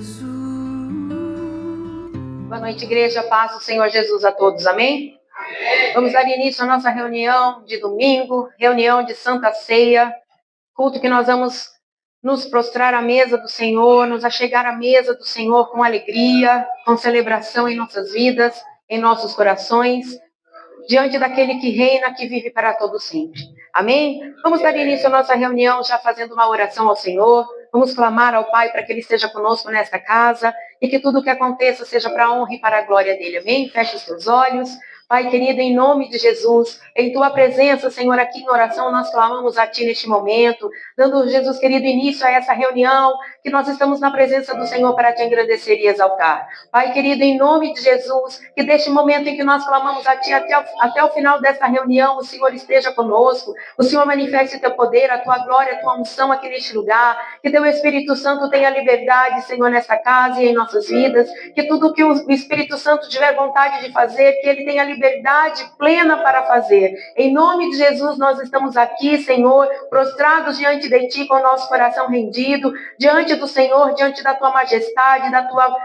Jesus. Boa noite, igreja. Paz do Senhor Jesus a todos. Amém? Vamos dar início à nossa reunião de domingo, reunião de Santa Ceia, culto que nós vamos nos prostrar à mesa do Senhor, nos achegar à mesa do Senhor com alegria, com celebração em nossas vidas, em nossos corações, diante daquele que reina, que vive para todo sempre. Amém? Vamos dar início à nossa reunião já fazendo uma oração ao Senhor. Vamos clamar ao Pai para que Ele esteja conosco nesta casa e que tudo o que aconteça seja para a honra e para a glória dEle. Amém? Feche os teus olhos. Pai querido, em nome de Jesus, em Tua presença, Senhor, aqui em oração, nós clamamos a Ti neste momento, dando, Jesus querido, início a essa reunião, que nós estamos na presença do Senhor para Te agradecer e exaltar. Pai querido, em nome de Jesus, que deste momento em que nós clamamos a Ti até o final desta reunião, o Senhor esteja conosco, o Senhor manifeste o Teu poder, a Tua glória, a Tua unção aqui neste lugar, que Teu Espírito Santo tenha liberdade, Senhor, nesta casa e em nossas vidas, que tudo que o Espírito Santo tiver vontade de fazer, que Ele tenha liberdade plena para fazer. Em nome de Jesus, nós estamos aqui, Senhor, prostrados diante de Ti, com o nosso coração rendido, diante do Senhor, diante da Tua majestade, da Tua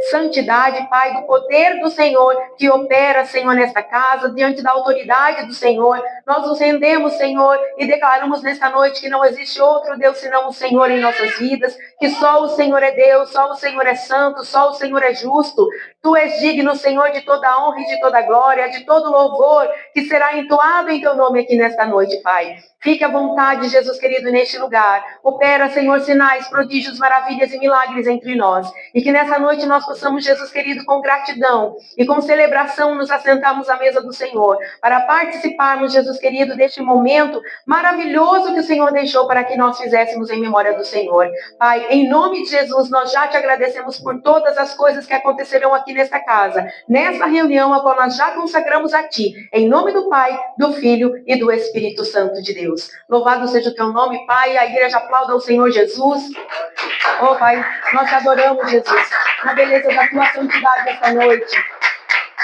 santidade, Pai, do poder do Senhor que opera, Senhor, nesta casa, diante da autoridade do Senhor. Nós nos rendemos, Senhor, e declaramos nesta noite que não existe outro Deus senão o Senhor em nossas vidas, que só o Senhor é Deus, só o Senhor é santo, só o Senhor é justo. Tu és digno, Senhor, de toda a honra e de toda a glória, de todo louvor que será entoado em Teu nome aqui nesta noite, Pai. Fique à vontade, Jesus querido, neste lugar. Opera, Senhor, sinais, prodígios, maravilhas e milagres entre nós. E que nessa noite nós possamos, Jesus querido, com gratidão e com celebração, nos assentarmos à mesa do Senhor, para participarmos, Jesus querido, deste momento maravilhoso que o Senhor deixou para que nós fizéssemos em memória do Senhor. Pai, em nome de Jesus, nós já Te agradecemos por todas as coisas que acontecerão aqui nesta casa, nessa reunião a qual nós já consagramos a Ti, em nome do Pai, do Filho e do Espírito Santo de Deus. Louvado seja o Teu nome, Pai. A igreja aplauda ao Senhor Jesus. Oh, Pai, nós Te adoramos, Jesus, na beleza da Tua santidade esta noite.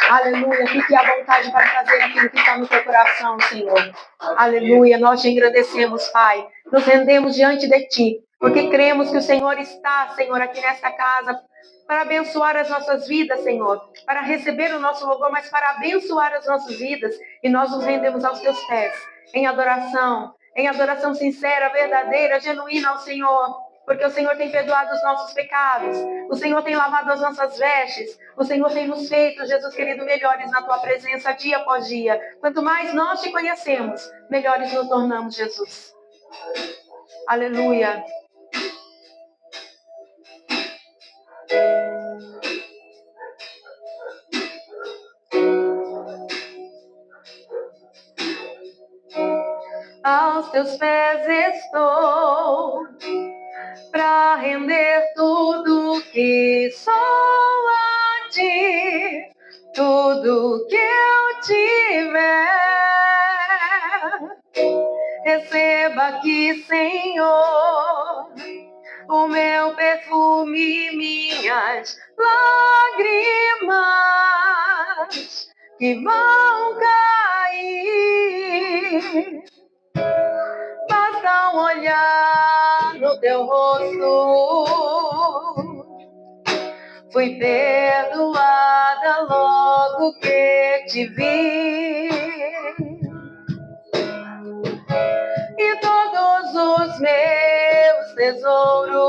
Aleluia. Fique à vontade para fazer aquilo que está no Teu coração, Senhor. Aleluia. Nós Te agradecemos, Pai. Nos rendemos diante de Ti, porque cremos que o Senhor está, Senhor, aqui nesta casa, para abençoar as nossas vidas, Senhor, para receber o nosso louvor, mas para abençoar as nossas vidas. E nós nos rendemos aos Teus pés, em adoração sincera, verdadeira, genuína ao Senhor, porque o Senhor tem perdoado os nossos pecados, o Senhor tem lavado as nossas vestes, o Senhor tem nos feito, Jesus querido, melhores na Tua presença dia após dia. Quanto mais nós Te conhecemos, melhores nos tornamos, Jesus. Aleluia. Aos Teus pés estou, pra render tudo que sou a Ti, tudo que eu tiver. Receba aqui, Senhor, o meu perfume, minhas lágrimas que vão cair. Basta um olhar no Teu rosto, fui perdoada logo que Te vi. E todos os meus tesouros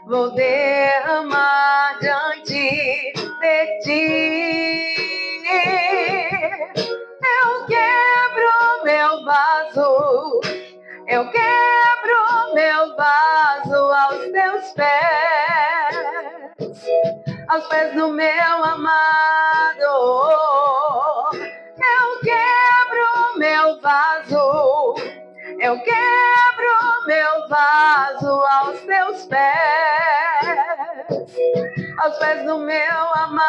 vou derramar diante de Ti. Eu quebro meu vaso, eu quebro meu vaso aos Teus pés do meu amado. Eu quebro meu vaso, eu quebro meu vaso aos Teus pés do meu amado.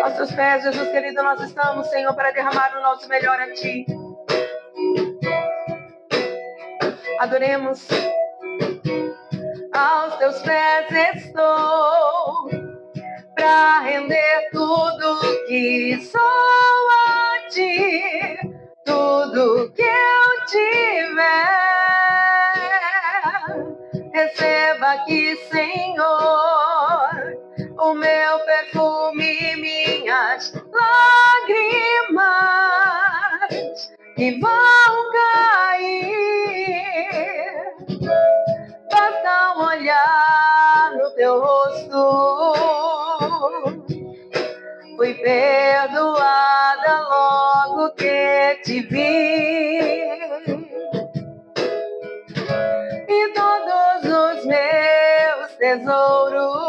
Aos Teus pés, Jesus querido, nós estamos, Senhor, para derramar o nosso melhor a Ti. Adoremos. Aos Teus pés estou, pra render tudo que sou as lágrimas que vão cair. Basta olhar no teu rosto. Fui perdoada logo que te vi. E todos os meus tesouros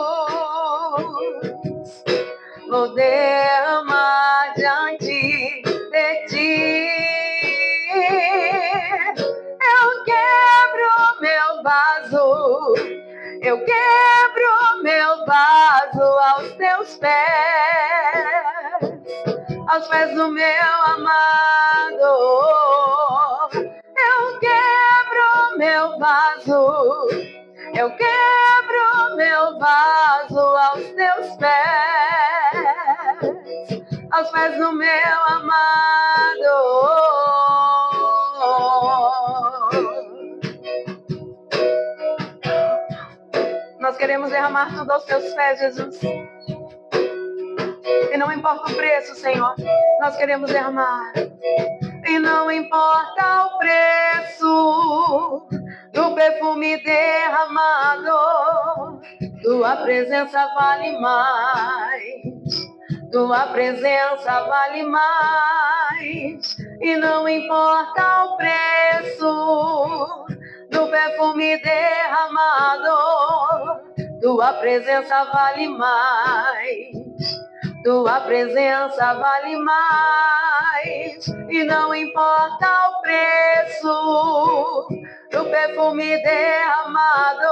vou derramar diante de ti. Eu quebro meu vaso, eu quebro meu vaso aos teus pés, aos pés do meu amado. Eu quebro meu vaso, eu quebro meu vaso aos teus pés, aos pés do meu amado. Nós queremos derramar tudo aos teus pés, Jesus. E não importa o preço, Senhor, nós queremos derramar. E não importa o preço do perfume derramado, tua presença vale mais. Tua presença vale mais. E não importa o preço do perfume derramado, tua presença vale mais. Tua presença vale mais. E não importa o preço do perfume derramado,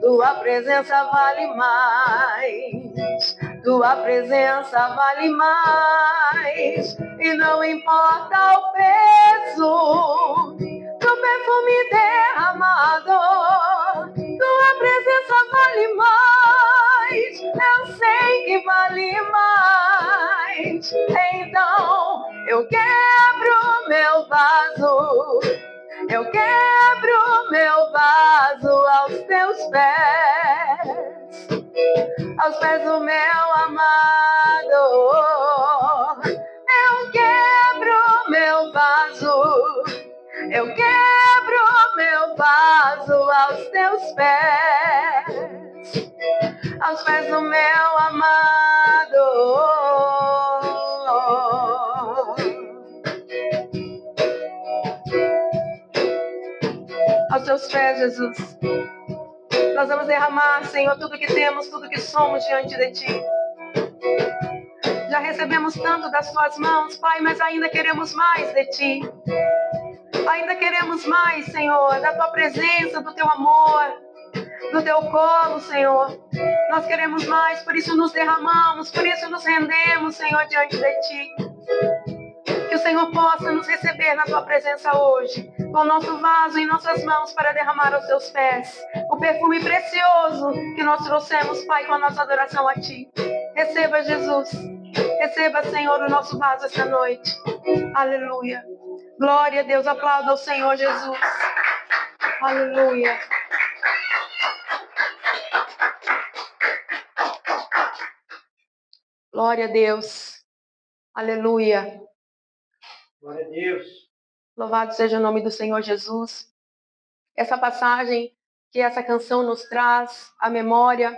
tua presença vale mais. Tua presença vale mais. E não importa o preço do perfume derramado, tua presença vale mais. Eu sei que vale mais. Então eu quebro meu vaso, eu quebro meu vaso aos teus pés, aos pés do meu amado. Eu quebro meu vaso, eu quebro meu vaso aos teus pés, aos pés do meu amado. Aos teus pés, Jesus. Nós vamos derramar, Senhor, tudo que temos, tudo que somos diante de Ti. Já recebemos tanto das Tuas mãos, Pai, mas ainda queremos mais de Ti. Ainda queremos mais, Senhor, da Tua presença, do Teu amor, do Teu colo, Senhor. Nós queremos mais, por isso nos derramamos, por isso nos rendemos, Senhor, diante de Ti. Que o Senhor possa nos receber na Tua presença hoje, com o nosso vaso em nossas mãos para derramar aos Teus pés o perfume precioso que nós trouxemos, Pai, com a nossa adoração a Ti. Receba, Jesus. Receba, Senhor, o nosso vaso esta noite. Aleluia. Glória a Deus. Aplauda ao Senhor Jesus. Aleluia. Glória a Deus. Aleluia. Glória a Deus. Louvado seja o nome do Senhor Jesus. Essa passagem que essa canção nos traz à memória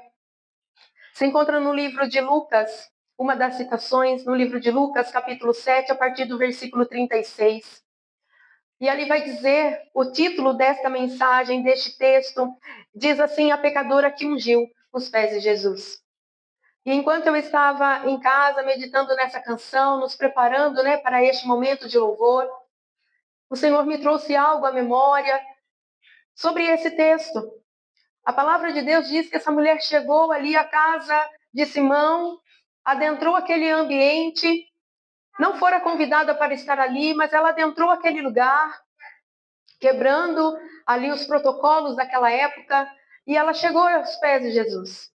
se encontra no livro de Lucas, uma das citações no livro de Lucas, capítulo 7, a partir do versículo 36. E ali vai dizer, o título desta mensagem, deste texto, diz assim: a pecadora que ungiu os pés de Jesus. E enquanto eu estava em casa meditando nessa canção, nos preparando, para este momento de louvor, o Senhor me trouxe algo à memória sobre esse texto. A palavra de Deus diz que essa mulher chegou ali à casa de Simão, adentrou aquele ambiente, não fora convidada para estar ali, mas ela adentrou aquele lugar, quebrando ali os protocolos daquela época, e ela chegou aos pés de Jesus.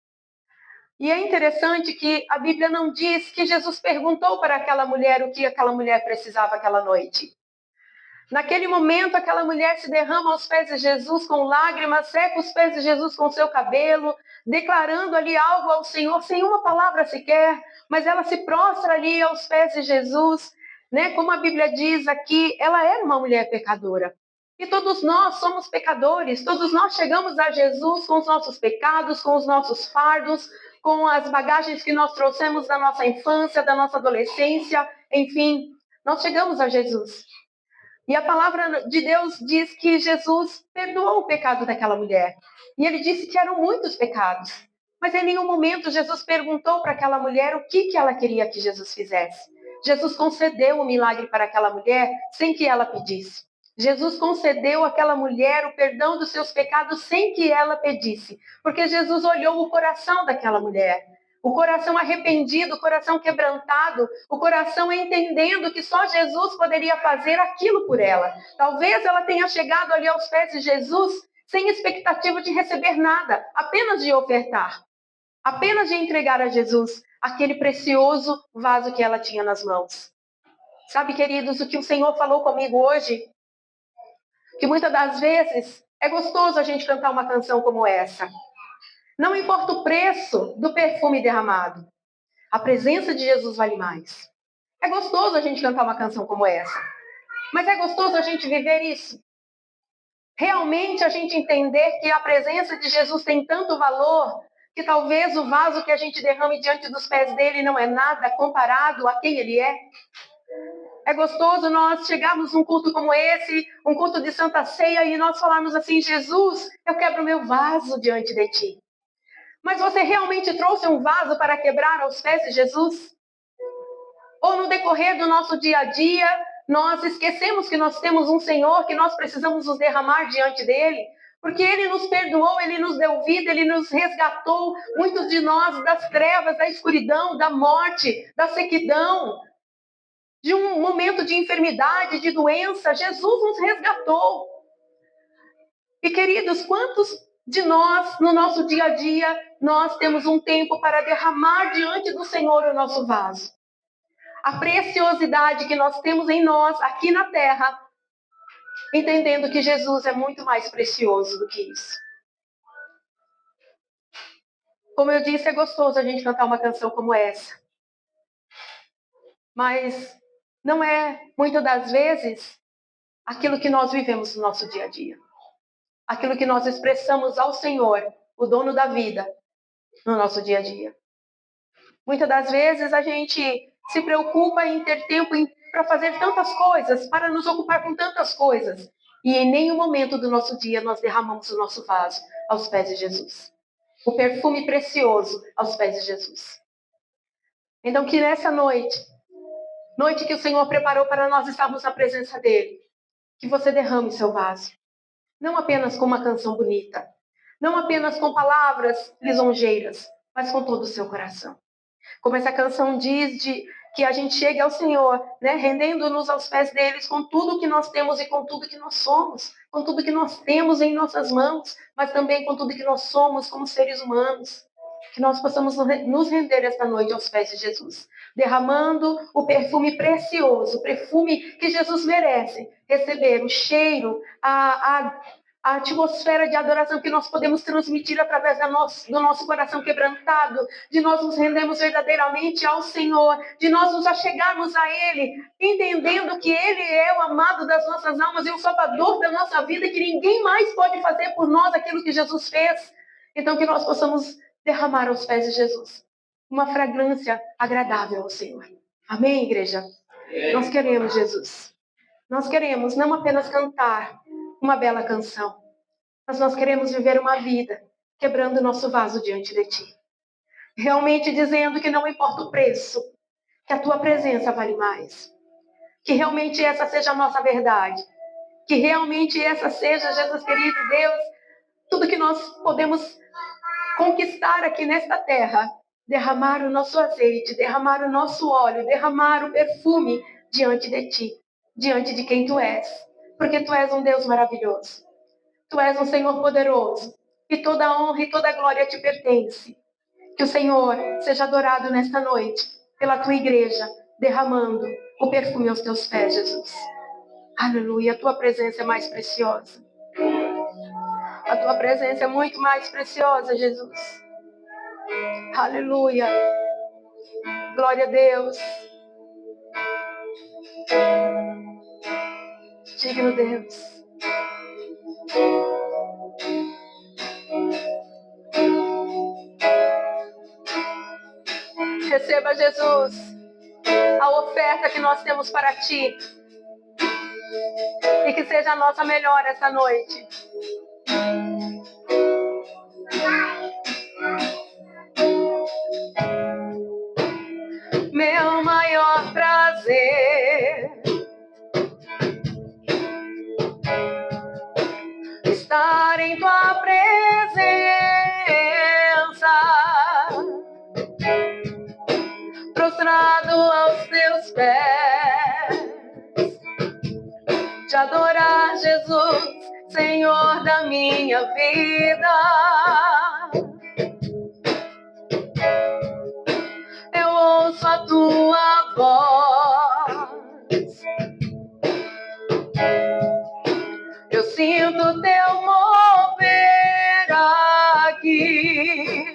E é interessante que a Bíblia não diz que Jesus perguntou para aquela mulher o que aquela mulher precisava aquela noite. Naquele momento, aquela mulher se derrama aos pés de Jesus com lágrimas, seca os pés de Jesus com seu cabelo, declarando ali algo ao Senhor, sem uma palavra sequer, mas ela se prostra ali aos pés de Jesus, né? Como a Bíblia diz aqui, ela era uma mulher pecadora. E todos nós somos pecadores, todos nós chegamos a Jesus com os nossos pecados, com os nossos fardos, com as bagagens que nós trouxemos da nossa infância, da nossa adolescência, enfim, nós chegamos a Jesus. E a palavra de Deus diz que Jesus perdoou o pecado daquela mulher. E ele disse que eram muitos pecados. Mas em nenhum momento Jesus perguntou para aquela mulher o que ela queria que Jesus fizesse. Jesus concedeu o milagre para aquela mulher sem que ela pedisse. Jesus concedeu àquela mulher o perdão dos seus pecados sem que ela pedisse. Porque Jesus olhou o coração daquela mulher. O coração arrependido, o coração quebrantado, o coração entendendo que só Jesus poderia fazer aquilo por ela. Talvez ela tenha chegado ali aos pés de Jesus sem expectativa de receber nada, apenas de ofertar, apenas de entregar a Jesus aquele precioso vaso que ela tinha nas mãos. Sabe, queridos, o que o Senhor falou comigo hoje? Que muitas das vezes é gostoso a gente cantar uma canção como essa. Não importa o preço do perfume derramado. A presença de Jesus vale mais. É gostoso a gente cantar uma canção como essa. Mas é gostoso a gente viver isso. Realmente a gente entender que a presença de Jesus tem tanto valor que talvez o vaso que a gente derrame diante dos pés dele não é nada comparado a quem ele é. É gostoso nós chegarmos num culto como esse, um culto de Santa Ceia, e nós falarmos assim: Jesus, eu quebro meu vaso diante de ti. Mas você realmente trouxe um vaso para quebrar aos pés de Jesus? Ou no decorrer do nosso dia a dia, nós esquecemos que nós temos um Senhor, que nós precisamos nos derramar diante dele? Porque ele nos perdoou, ele nos deu vida, ele nos resgatou, muitos de nós, das trevas, da escuridão, da morte, da sequidão, de um momento de enfermidade, de doença. Jesus nos resgatou. E queridos, quantos de nós, no nosso dia a dia, nós temos um tempo para derramar diante do Senhor o nosso vaso? A preciosidade que nós temos em nós, aqui na terra, entendendo que Jesus é muito mais precioso do que isso. Como eu disse, é gostoso a gente cantar uma canção como essa. Mas não é, muitas das vezes, aquilo que nós vivemos no nosso dia a dia. Aquilo que nós expressamos ao Senhor, o dono da vida, no nosso dia a dia. Muitas das vezes a gente se preocupa em ter tempo para fazer tantas coisas, para nos ocupar com tantas coisas. E em nenhum momento do nosso dia nós derramamos o nosso vaso aos pés de Jesus. O perfume precioso aos pés de Jesus. Então que nessa noite que o Senhor preparou para nós estarmos na presença dEle, que você derrame seu vaso. Não apenas com uma canção bonita, não apenas com palavras lisonjeiras, mas com todo o seu coração. Como essa canção diz, que a gente chegue ao Senhor, né, rendendo-nos aos pés deles com tudo que nós temos e com tudo que nós somos, com tudo que nós temos em nossas mãos, mas também com tudo que nós somos como seres humanos. Que nós possamos nos render esta noite aos pés de Jesus, derramando o perfume precioso, o perfume que Jesus merece receber, o cheiro, a atmosfera de adoração que nós podemos transmitir através do nosso coração quebrantado, de nós nos rendermos verdadeiramente ao Senhor, de nós nos achegarmos a Ele, entendendo que Ele é o amado das nossas almas e o salvador da nossa vida, que ninguém mais pode fazer por nós aquilo que Jesus fez. Então que nós possamos derramar aos pés de Jesus uma fragrância agradável ao Senhor. Amém, igreja? Amém. Nós queremos Jesus. Nós queremos não apenas cantar uma bela canção, mas nós queremos viver uma vida quebrando o nosso vaso diante de ti. Realmente dizendo que não importa o preço, que a tua presença vale mais. Que realmente essa seja a nossa verdade. Que realmente essa seja, Jesus querido Deus, tudo que nós podemos conquistar aqui nesta terra. Derramar o nosso azeite, derramar o nosso óleo, derramar o perfume diante de ti, diante de quem tu és. Porque tu és um Deus maravilhoso. Tu és um Senhor poderoso. E toda a honra e toda a glória te pertence. Que o Senhor seja adorado nesta noite pela tua igreja, derramando o perfume aos teus pés, Jesus. Aleluia, a tua presença é mais preciosa. A tua presença é muito mais preciosa, Jesus. Aleluia. Glória a Deus. Digno Deus. Receba, Jesus, a oferta que nós temos para Ti. E que seja a nossa melhor essa noite. Meu maior prazer estar em Tua presença, prostrado aos Teus pés, te adorar, Jesus, Senhor da minha vida. Eu ouço a Tua voz, eu sinto Teu mover aqui.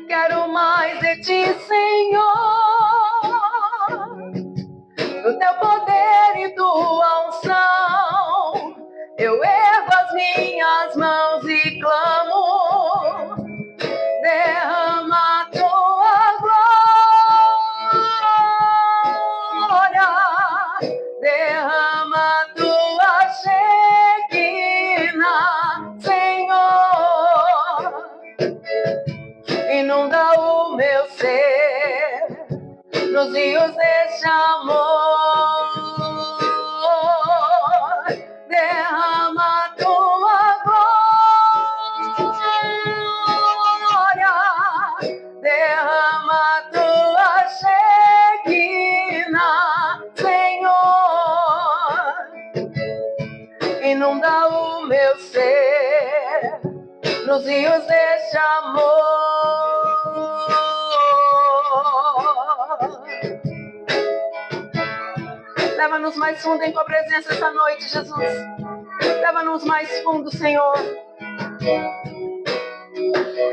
Quero mais de Ti, Senhor, do Teu poder e Tua unção. Eu ergo as minhas mãos e clamo, derrama Tua glória, derrama Tua Shekinah, Senhor. Inunda o meu ser nos rios deste amor. Derrama Tua glória, derrama Tua Shekinah, Senhor. Inunda o meu ser nos rios deste amor. Leva-nos mais fundo em Tua presença essa noite, Jesus. Leva-nos mais fundo, Senhor.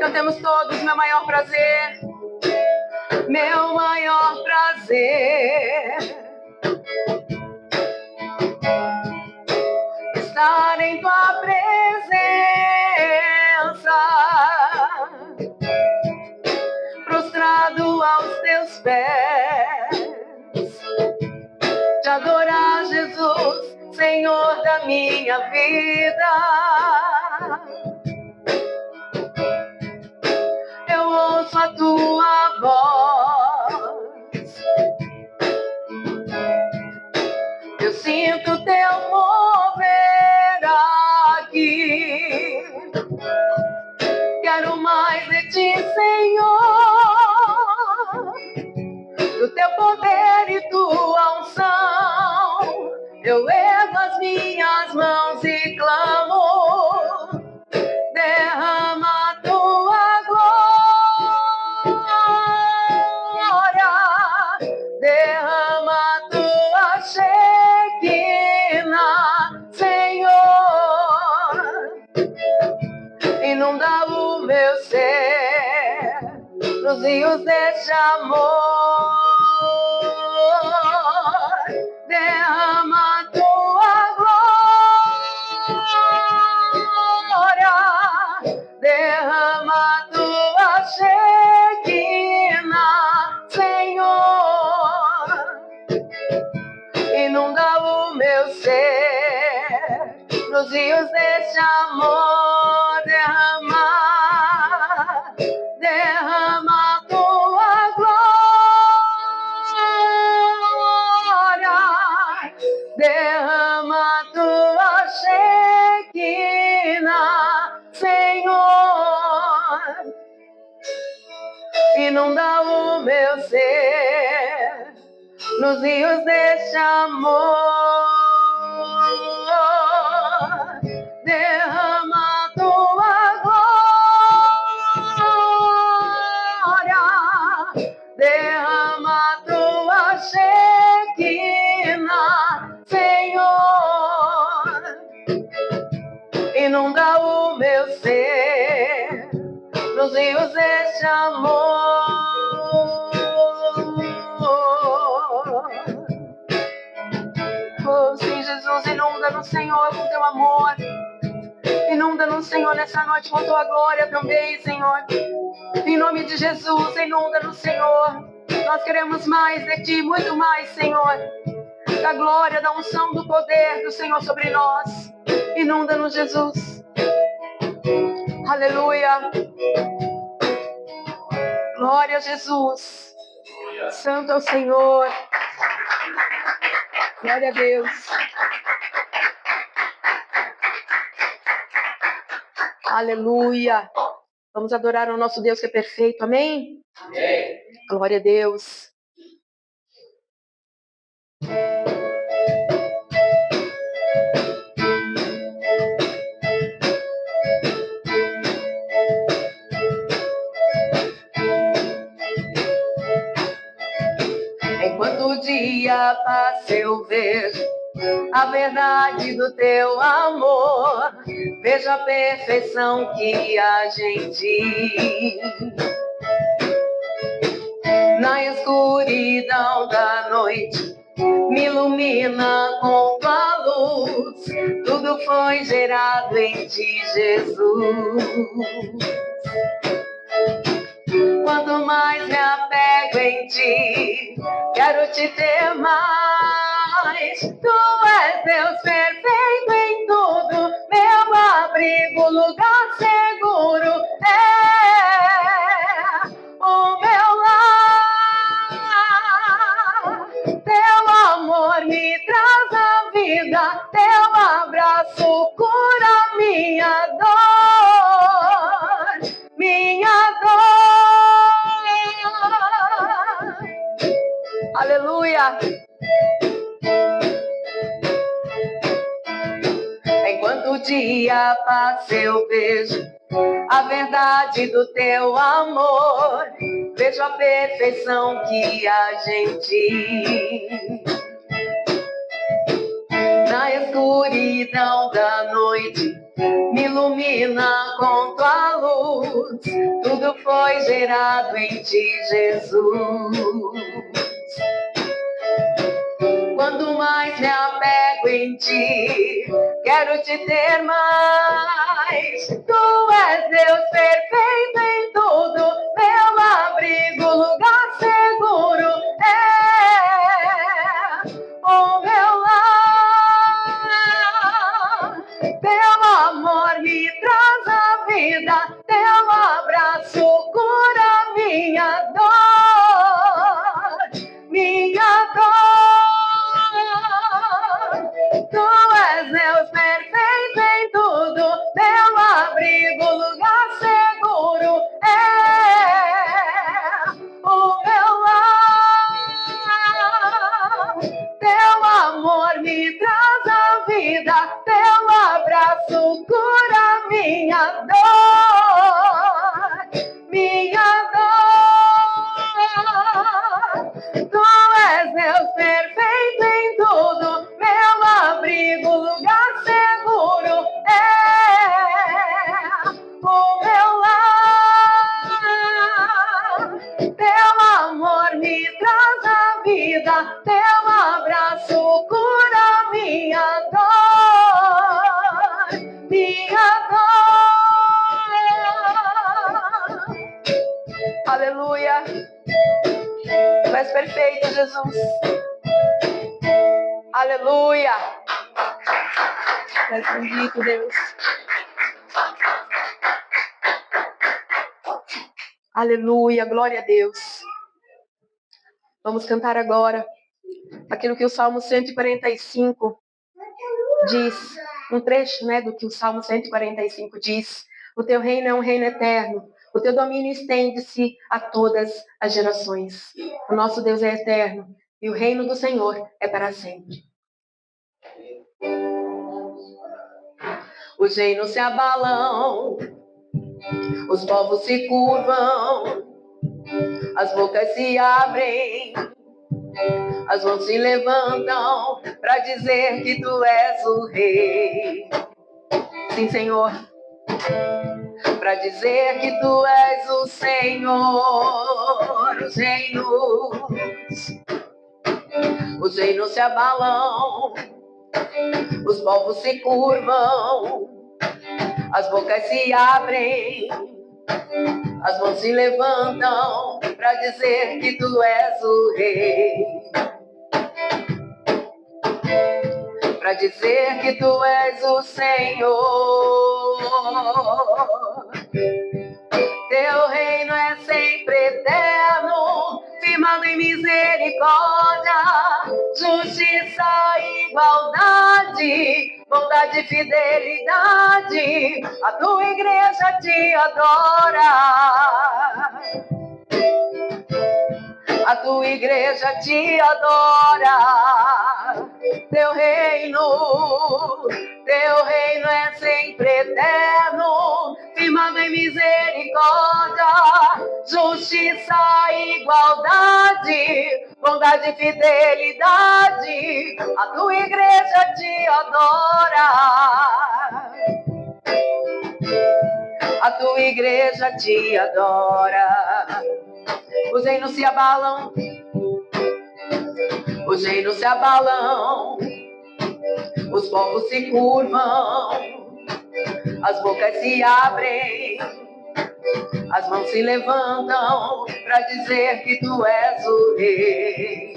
Cantemos todos, meu maior prazer. Meu maior prazer estar em Tua presença, prostrado aos Teus pés, te adorar, Jesus, Senhor da minha vida. Eu ouço a Tua voz, eu sinto Teu mover aqui. Quero mais de Ti, Senhor, do Teu poder e Tua unção. Eu ergo as minhas mãos e clamo, derrama Tua glória, derrama Tua Shekinah, Senhor. Inunda o meu ser nos rios deste amor. Derrama Tua glória, derrama Tua Shekinah, Senhor. Inunda o meu ser nos rios deste amor. Derrama Tua glória, derrama Tua Shekinah, Senhor. Inunda o meu ser nos rios deste amor. Derrama Tua glória, derrama Tua Shekinah, Senhor. Inunda o meu ser nos teus rios este amor. Oh, sim, Jesus, inunda-nos, Senhor, com teu amor. Inunda-nos, Senhor, nessa noite com tua glória também, Senhor. Em nome de Jesus, inunda-nos, Senhor. Nós queremos mais de ti, muito mais, Senhor. Da glória, da unção, do poder do Senhor sobre nós. Inunda-nos, Jesus. Aleluia. Glória a Jesus. Santo é o Senhor. Glória a Deus. Aleluia. Vamos adorar o nosso Deus que é perfeito. Amém? Amém. Glória a Deus. Enquanto o dia passa eu vejo a verdade do teu amor, vejo a perfeição que há em ti. Na escuridão da noite me ilumina com tua luz, tudo foi gerado em ti, Jesus. Quanto mais me apego em ti, quero te ter mais. Tu és Deus perfeito em tudo, meu abrigo, lugar seguro é o meu lar. Teu amor me traz a vida, teu abraço cura minha dor, minha dor. Aleluia. Enquanto o dia passa eu vejo a verdade do teu amor, vejo a perfeição que há em ti. Na escuridão da noite me ilumina com tua luz, tudo foi gerado em ti, Jesus. Quanto mais me apego em ti, quero te ter mais. Tu és Deus perfeito em tudo, meu abrigo, lugar seguro é o meu lar. Teu amor me traz a vida, teu abraço cura minha dor, minha dor. Tu és Deus perfeito em tudo, meu abrigo, lugar seguro é o meu lar. Teu amor me traz a vida, teu abraço cura minha dor, minha dor. Tu és Deus perfeito em tudo, meu abrigo, lugar seguro é o meu lar. Teu amor me traz a vida, teu abraço cura minha dor, minha dor. Aleluia. Tu és perfeito, Jesus. Aleluia. Tu és bendito, Deus. Aleluia, glória a Deus. Vamos cantar agora aquilo que o Salmo 145 diz, um trecho, do que o Salmo 145 diz. O teu reino é um reino eterno, o teu domínio estende-se a todas as gerações. O nosso Deus é eterno e o reino do Senhor é para sempre. Os reinos se abalam, os povos se curvam, as bocas se abrem, as mãos se levantam para dizer que tu és o rei. Sim, Senhor. para dizer que tu és o Senhor. Os reinos se abalam, os povos se curvam, as bocas se abrem, as mãos se levantam para dizer que tu és o Rei. Para dizer que tu és o Senhor. Teu reino é sempre eterno, firmado em misericórdia, justiça e igualdade, bondade e fidelidade. A tua igreja te adora. A tua igreja te adora. Teu reino é sempre eterno, firmado em misericórdia, justiça e igualdade, bondade e fidelidade. A tua igreja te adora. A tua igreja te adora. Os reinos se abalam, os reinos se abalam, os povos se curvam, as bocas se abrem, as mãos se levantam para dizer que tu és o Rei.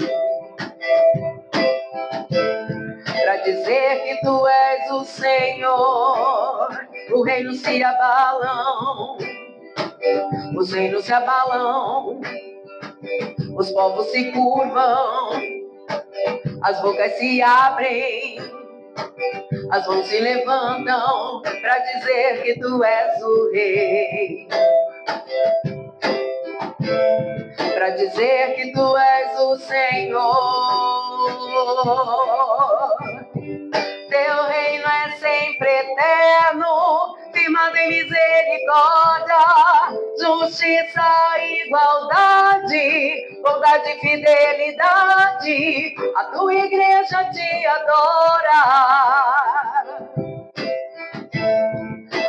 Para dizer que tu és o Senhor. Os reinos se abalam, os reinos se abalam, os povos se curvam, as bocas se abrem, as mãos se levantam para dizer que tu és o Rei. Para dizer que tu és o Senhor. Teu reino é sempre eterno, firmado em misericórdia, justiça e igualdade, bondade e fidelidade. A tua igreja te adora.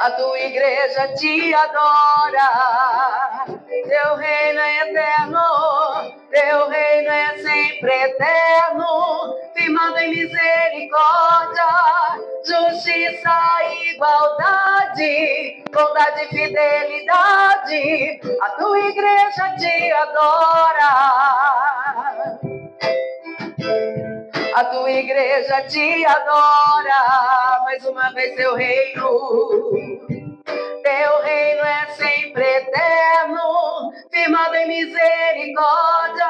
A tua igreja te adora. Teu reino é eterno, teu reino é sempre eterno, firmado em misericórdia, justiça e igualdade, bondade e fidelidade. A tua igreja te adora. A tua igreja te adora. Mais uma vez, teu reino é sempre eterno, firmado em misericórdia,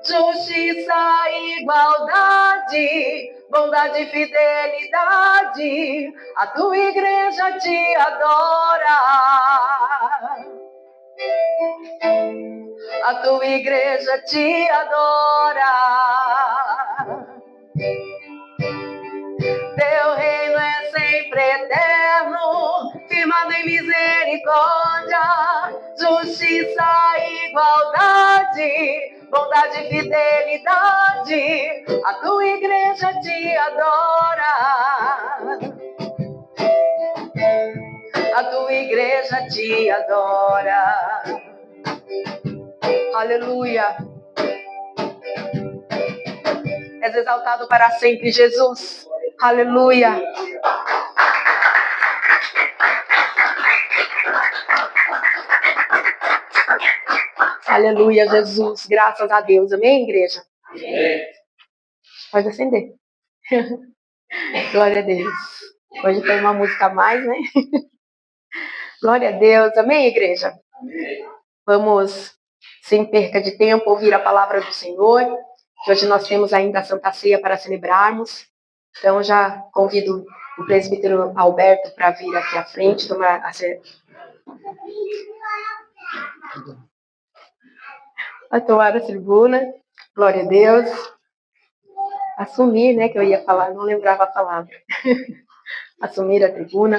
justiça e igualdade, bondade e fidelidade. A tua igreja te adora. A tua igreja te adora. Teu reino é sempre eterno, firmado em misericórdia, justiça e igualdade, bondade e fidelidade. A tua igreja te adora. A tua igreja te adora. Aleluia. És exaltado para sempre, Jesus. Aleluia. Aleluia, Jesus. Graças a Deus. Amém, igreja? Amém. Pode acender. Glória a Deus. Hoje tem uma música a mais, né? Glória a Deus. Amém, igreja? Amém. Vamos, sem perca de tempo, ouvir a palavra do Senhor. Hoje nós temos ainda a Santa Ceia para celebrarmos. Então, já convido o presbítero Alberto para vir aqui à frente, tomar a tribuna. Glória a Deus. Assumir, né, que eu ia falar, não lembrava a palavra. Assumir a tribuna.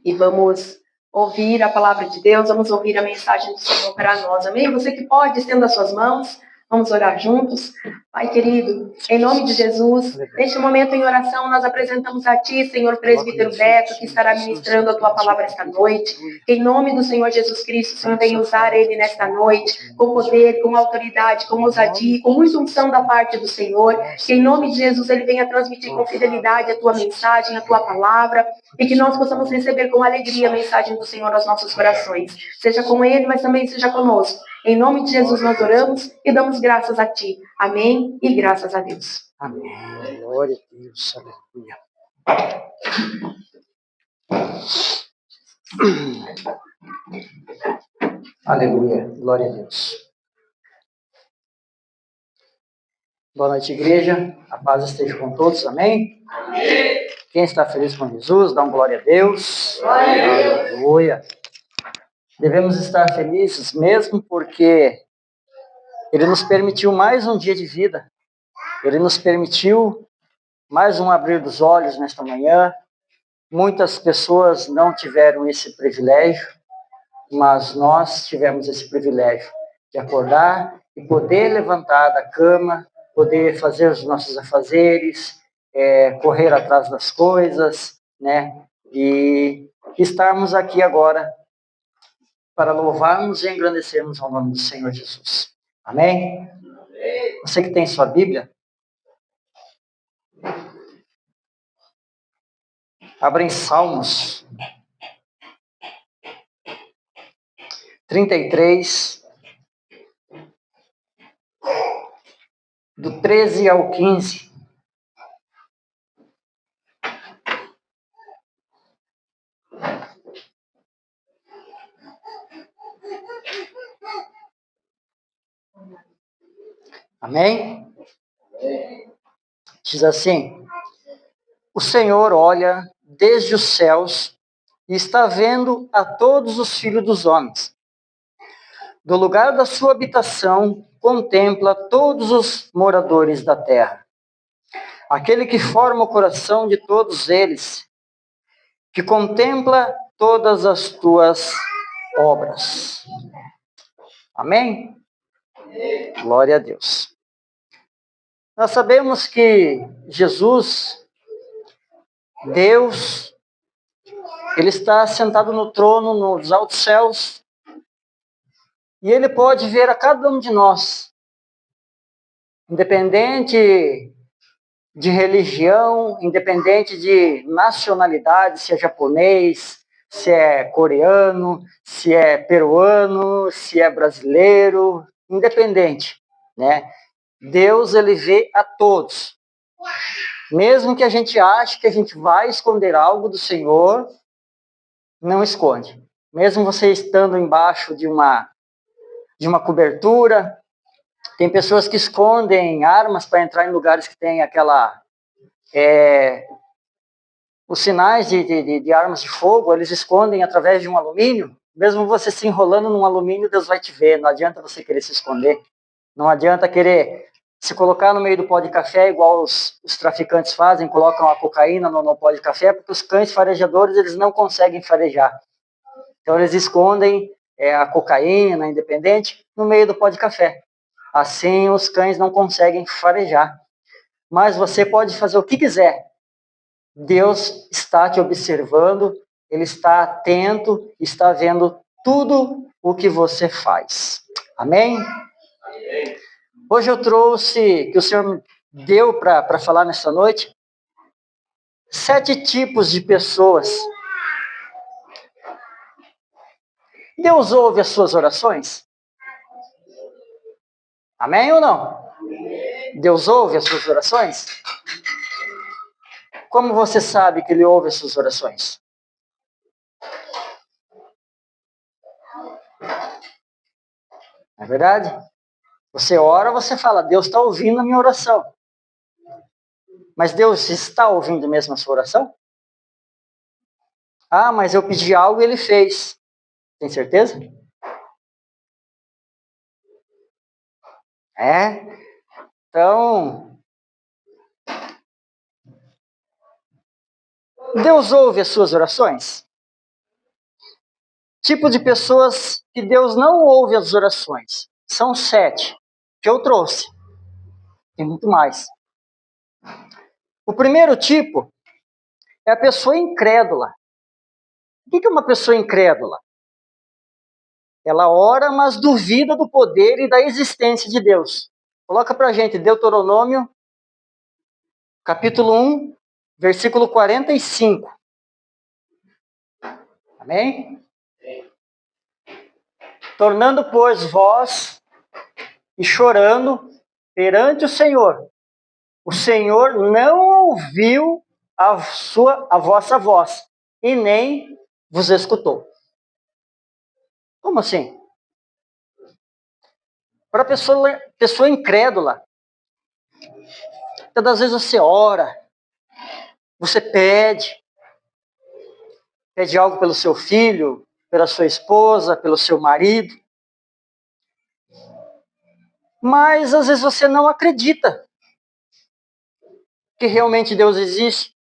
E vamos ouvir a palavra de Deus, vamos ouvir a mensagem do Senhor para nós. Amém? Você que pode, estenda as suas mãos. Vamos orar juntos? Pai querido, em nome de Jesus, neste momento em oração nós apresentamos a Ti, Senhor Presbítero Beto, que estará ministrando a Tua palavra esta noite. Que em nome do Senhor Jesus Cristo, o Senhor venha usar ele nesta noite, com poder, com autoridade, com ousadia, com muita unção da parte do Senhor. Que em nome de Jesus ele venha transmitir com fidelidade a Tua mensagem, a Tua palavra, e que nós possamos receber com alegria a mensagem do Senhor aos nossos corações. Seja com ele, mas também seja conosco. Em nome de Jesus nós oramos e damos graças a Ti. Amém e graças a Deus. Amém. Glória a Deus. Aleluia. Aleluia. Glória a Deus. Boa noite, igreja. A paz esteja com todos. Amém? Amém. Quem está feliz com Jesus, dá um glória a Deus. Glória a Deus. Aleluia. Devemos estar felizes mesmo porque Ele nos permitiu mais um dia de vida. Ele nos permitiu mais um abrir dos olhos nesta manhã. Muitas pessoas não tiveram esse privilégio, mas nós tivemos esse privilégio de acordar e poder levantar da cama, poder fazer os nossos afazeres, correr atrás das coisas, né? E estarmos aqui agora para louvarmos e engrandecermos ao nome do Senhor Jesus. Amém? Você que tem sua Bíblia, abra em Salmos 33, do 13 ao 15. Amém? Diz assim: o Senhor olha desde os céus e está vendo a todos os filhos dos homens. Do lugar da sua habitação, contempla todos os moradores da terra. Aquele que forma o coração de todos eles, que contempla todas as tuas obras. Amém? Glória a Deus. Nós sabemos que Jesus, Deus, Ele está sentado no trono, nos altos céus, e Ele pode ver a cada um de nós, independente de religião, independente de nacionalidade, se é japonês, se é coreano, se é peruano, se é brasileiro, independente, né? Deus, Ele vê a todos. Mesmo que a gente ache que a gente vai esconder algo do Senhor, não esconde. Mesmo você estando embaixo de uma cobertura, tem pessoas que escondem armas para entrar em lugares que tem os sinais de armas de fogo, eles escondem através de um alumínio. Mesmo você se enrolando num alumínio, Deus vai te ver. Não adianta você querer se esconder. Não adianta querer se colocar no meio do pó de café, igual os traficantes fazem, colocam a cocaína no pó de café, porque os cães farejadores, eles não conseguem farejar. Então, eles escondem a cocaína, independente, no meio do pó de café. Assim, os cães não conseguem farejar. Mas você pode fazer o que quiser. Deus está te observando, Ele está atento, está vendo tudo o que você faz. Amém? Amém. Hoje eu trouxe, que o Senhor me deu para falar nessa noite, 7 tipos de pessoas. Deus ouve as suas orações? Amém ou não? Deus ouve as suas orações? Como você sabe que Ele ouve as suas orações? Não é verdade? Você ora, você fala, Deus está ouvindo a minha oração. Mas Deus está ouvindo mesmo a sua oração? Ah, mas eu pedi algo e Ele fez. Tem certeza? Então, Deus ouve as suas orações? Tipo de pessoas que Deus não ouve as orações. São 7. que eu trouxe. Tem muito mais. O primeiro tipo é a pessoa incrédula. O que é uma pessoa incrédula? Ela ora, mas duvida do poder e da existência de Deus. Coloca pra gente Deuteronômio, capítulo 1, versículo 45. Amém? Tornando, pois, vós e chorando perante o Senhor não ouviu a vossa voz e nem vos escutou. Como assim? Para pessoa incrédula, todas as vezes você ora, você pede algo pelo seu filho, pela sua esposa, pelo seu marido, mas às vezes você não acredita que realmente Deus existe,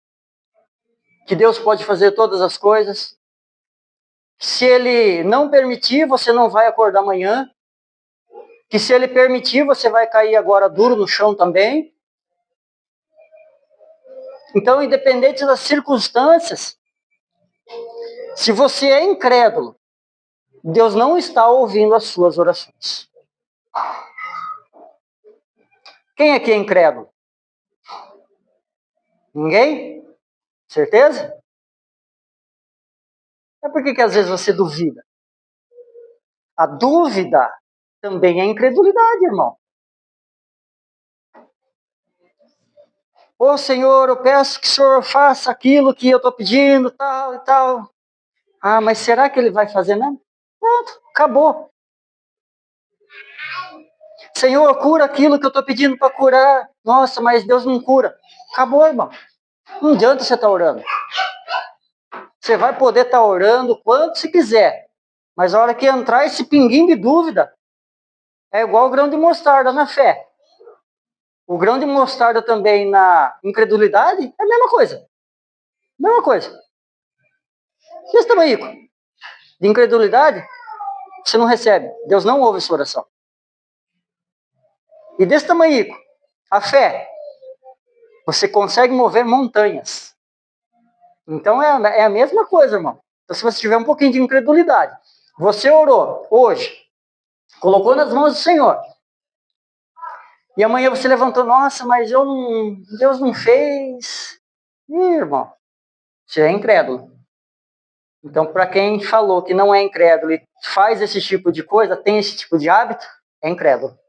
que Deus pode fazer todas as coisas. Se Ele não permitir, você não vai acordar amanhã, que se Ele permitir, você vai cair agora duro no chão também. Então, independente das circunstâncias, se você é incrédulo, Deus não está ouvindo as suas orações. Quem aqui é incrédulo? Ninguém? Certeza? É por que às vezes você duvida? A dúvida também é incredulidade, irmão. Ô Senhor, eu peço que o Senhor faça aquilo que eu estou pedindo, tal e tal. Ah, mas será que Ele vai fazer mesmo? Pronto, acabou. Senhor, cura aquilo que eu estou pedindo para curar. Nossa, mas Deus não cura. Acabou, irmão. Não adianta você estar orando. Você vai poder estar orando quanto você quiser. Mas a hora que entrar esse pinguinho de dúvida, é igual o grão de mostarda na fé. O grão de mostarda também na incredulidade é a mesma coisa. Mesma coisa. Desse tamanho de incredulidade, você não recebe. Deus não ouve sua oração. E desse tamanho, a fé, você consegue mover montanhas. Então é a mesma coisa, irmão. Então, se você tiver um pouquinho de incredulidade, você orou hoje, colocou nas mãos do Senhor, e amanhã você levantou, nossa, mas Deus não fez. Ih, irmão, você é incrédulo. Então, para quem falou que não é incrédulo e faz esse tipo de coisa, tem esse tipo de hábito, é incrédulo.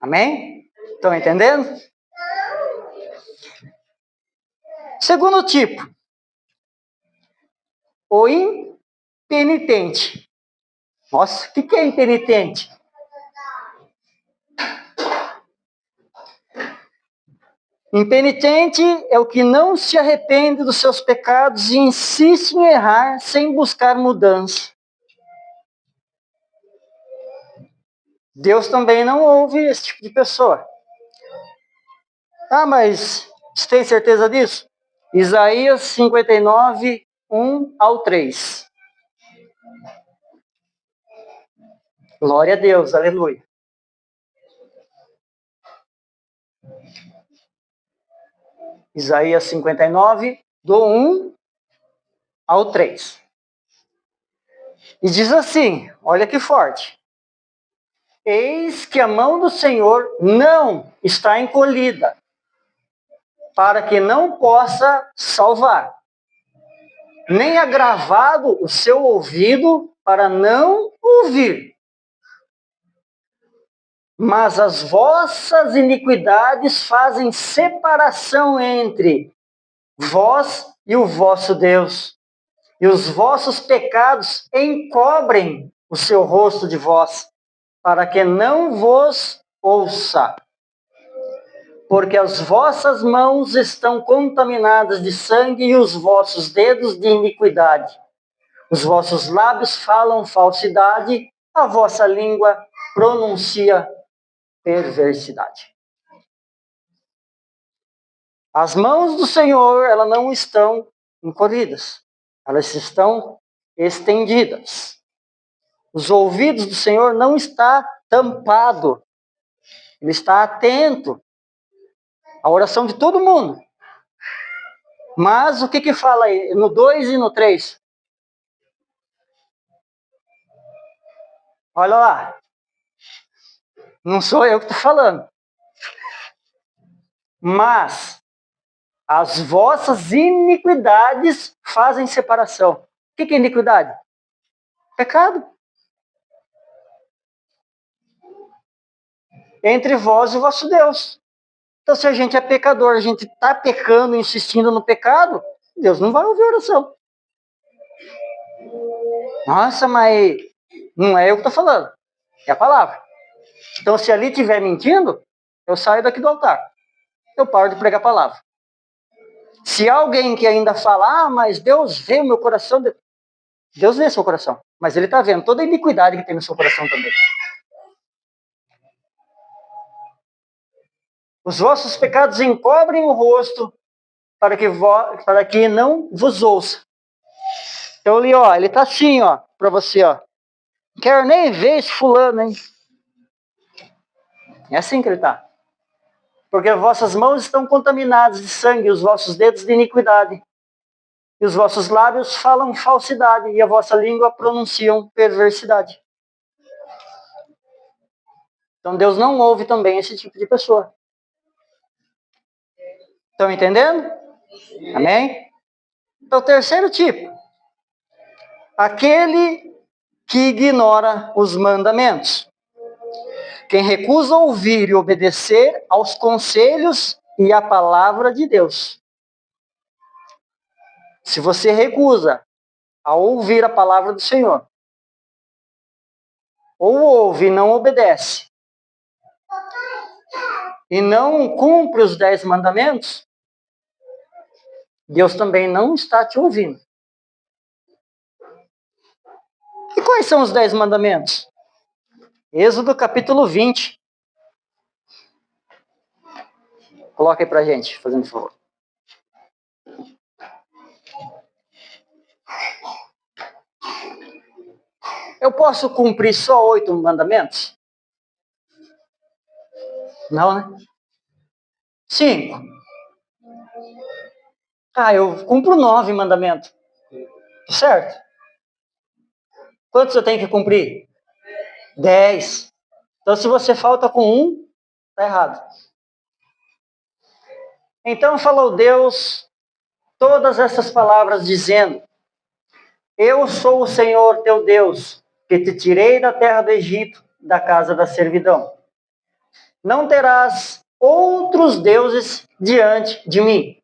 Amém? Estão entendendo? Segundo tipo, o impenitente. Nossa, o que é impenitente? Impenitente é o que não se arrepende dos seus pecados e insiste em errar sem buscar mudança. Deus também não ouve esse tipo de pessoa. Ah, mas você tem certeza disso? Isaías 59, 1 ao 3. Glória a Deus, aleluia. Isaías 59, do 1 ao 3. E diz assim, olha que forte. Eis que a mão do Senhor não está encolhida, para que não possa salvar, nem agravado o seu ouvido para não ouvir. Mas as vossas iniquidades fazem separação entre vós e o vosso Deus, e os vossos pecados encobrem o seu rosto de vós, para que não vos ouça. Porque as vossas mãos estão contaminadas de sangue e os vossos dedos de iniquidade. Os vossos lábios falam falsidade, a vossa língua pronuncia perversidade. As mãos do Senhor, elas não estão encolhidas, elas estão estendidas. Os ouvidos do Senhor não estão tampados Ele está atento à oração de todo mundo. Mas o que fala aí? No 2 e no 3. Olha lá. Não sou eu que estou falando. Mas as vossas iniquidades fazem separação. O que é iniquidade? Pecado. Entre vós e o vosso Deus. Então, se a gente é pecador, a gente está pecando, insistindo no pecado, Deus não vai ouvir a oração. Nossa, mas não é eu que estou falando. É a palavra. Então, se ali estiver mentindo, eu saio daqui do altar. Eu paro de pregar a palavra. Se alguém que ainda fala, mas Deus vê o meu coração, Deus vê seu coração. Mas Ele está vendo toda a iniquidade que tem no seu coração também. Os vossos pecados encobrem o rosto para que não vos ouça. Então ali, ó, ele está assim, ó, para você, ó. Quero nem ver esse fulano, hein? É assim que ele está. Porque vossas mãos estão contaminadas de sangue, os vossos dedos de iniquidade. E os vossos lábios falam falsidade, e a vossa língua pronunciam perversidade. Então Deus não ouve também esse tipo de pessoa. Estão entendendo? Amém? Então, o terceiro tipo. Aquele que ignora os mandamentos. Quem recusa ouvir e obedecer aos conselhos e à palavra de Deus. Se você recusa a ouvir a palavra do Senhor, ou ouve e não obedece, e não cumpre os 10 mandamentos, Deus também não está te ouvindo. E quais são os 10 mandamentos? Êxodo capítulo 20. Coloca aí pra gente, fazendo favor. Eu posso cumprir só 8 mandamentos? Não, né? 5. Eu cumpro 9 mandamentos. Certo? Quantos eu tenho que cumprir? 10. Então, se você falta com 1, está errado. Então, falou Deus todas essas palavras, dizendo: Eu sou o Senhor teu Deus, que te tirei da terra do Egito, da casa da servidão. Não terás outros deuses diante de mim.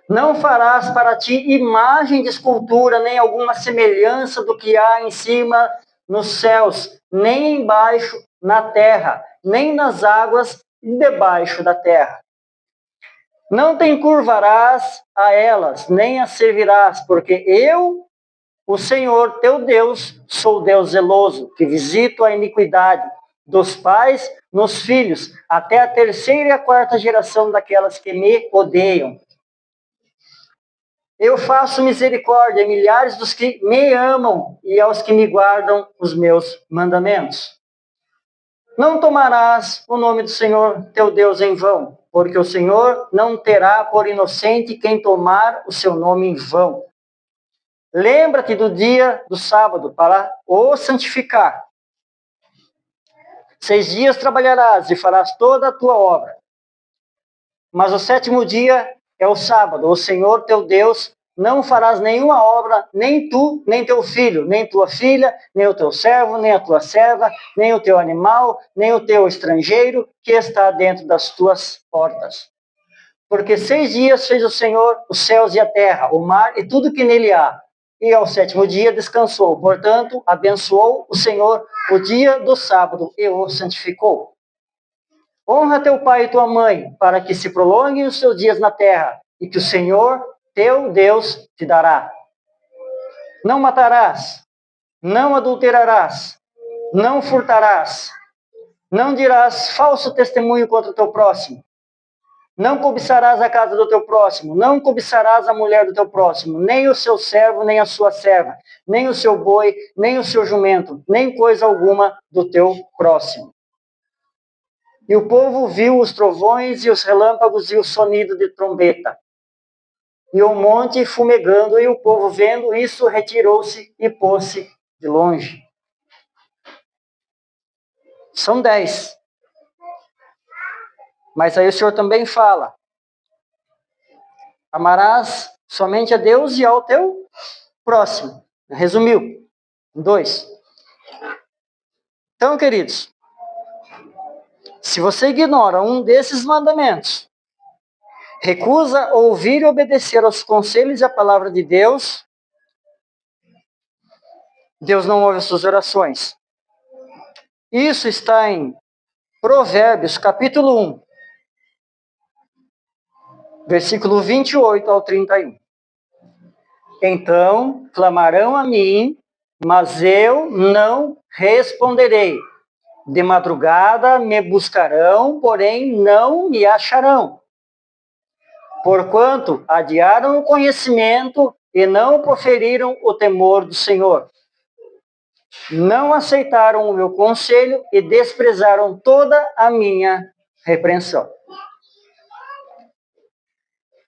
Não farás para ti imagem de escultura, nem alguma semelhança do que há em cima nos céus, nem embaixo na terra, nem nas águas debaixo da terra. Não te encurvarás a elas, nem as servirás, porque eu, o Senhor teu Deus, sou Deus zeloso, que visito a iniquidade dos pais nos filhos, até a 3ª e a 4ª geração daquelas que me odeiam. Eu faço misericórdia a milhares dos que me amam e aos que me guardam os meus mandamentos. Não tomarás o nome do Senhor teu Deus em vão, porque o Senhor não terá por inocente quem tomar o seu nome em vão. Lembra-te do dia do sábado para o santificar. 6 dias trabalharás e farás toda a tua obra. Mas o 7º dia é o sábado, o Senhor teu Deus, não farás nenhuma obra, nem tu, nem teu filho, nem tua filha, nem o teu servo, nem a tua serva, nem o teu animal, nem o teu estrangeiro, que está dentro das tuas portas. Porque 6 dias fez o Senhor os céus e a terra, o mar e tudo que nele há. E ao 7º dia descansou. Portanto, abençoou o Senhor o dia do sábado e o santificou. Honra teu pai e tua mãe, para que se prolonguem os seus dias na terra, e que o Senhor, teu Deus, te dará. Não matarás, não adulterarás, não furtarás, não dirás falso testemunho contra o teu próximo. Não cobiçarás a casa do teu próximo, não cobiçarás a mulher do teu próximo, nem o seu servo, nem a sua serva, nem o seu boi, nem o seu jumento, nem coisa alguma do teu próximo. E o povo viu os trovões e os relâmpagos e o sonido de trombeta. E o monte fumegando, e o povo vendo isso retirou-se e pôs-se de longe. São 10. Mas aí o Senhor também fala: amarás somente a Deus e ao teu próximo. Resumiu. 2. Então, queridos, se você ignora um desses mandamentos, recusa ouvir e obedecer aos conselhos e à palavra de Deus, Deus não ouve as suas orações. Isso está em Provérbios, capítulo 1, versículo 28 ao 31. Então clamarão a mim, mas eu não responderei. De madrugada me buscarão, porém não me acharão. Porquanto adiaram o conhecimento e não proferiram o temor do Senhor. Não aceitaram o meu conselho e desprezaram toda a minha repreensão.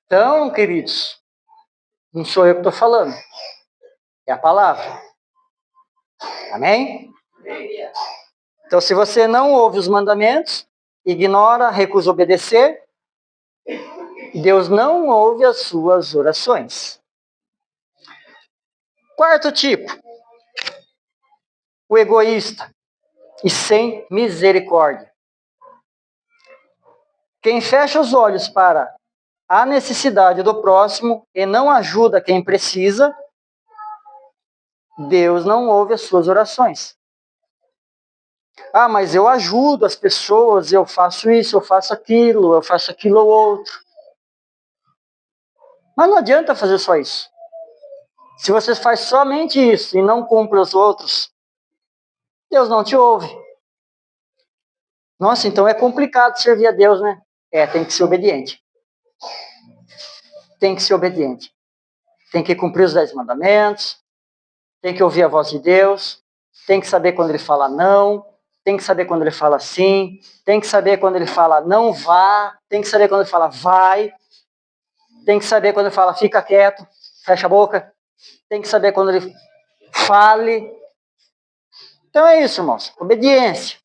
Então, queridos, não sou eu que estou falando, é a palavra. Amém? Então, se você não ouve os mandamentos, ignora, recusa obedecer, Deus não ouve as suas orações. Quarto tipo, o egoísta e sem misericórdia. Quem fecha os olhos para a necessidade do próximo e não ajuda quem precisa, Deus não ouve as suas orações. Ah, mas eu ajudo as pessoas, eu faço isso, eu faço aquilo ou outro. Mas não adianta fazer só isso. Se você faz somente isso e não cumpre os outros, Deus não te ouve. Nossa, então é complicado servir a Deus, né? Tem que ser obediente. Tem que ser obediente. Tem que cumprir os 10 mandamentos, tem que ouvir a voz de Deus, tem que saber quando ele fala não, tem que saber quando ele fala sim, tem que saber quando ele fala não vá, tem que saber quando ele fala vai, tem que saber quando ele fala fica quieto, fecha a boca, tem que saber quando ele fale. Então é isso, irmãos, obediência.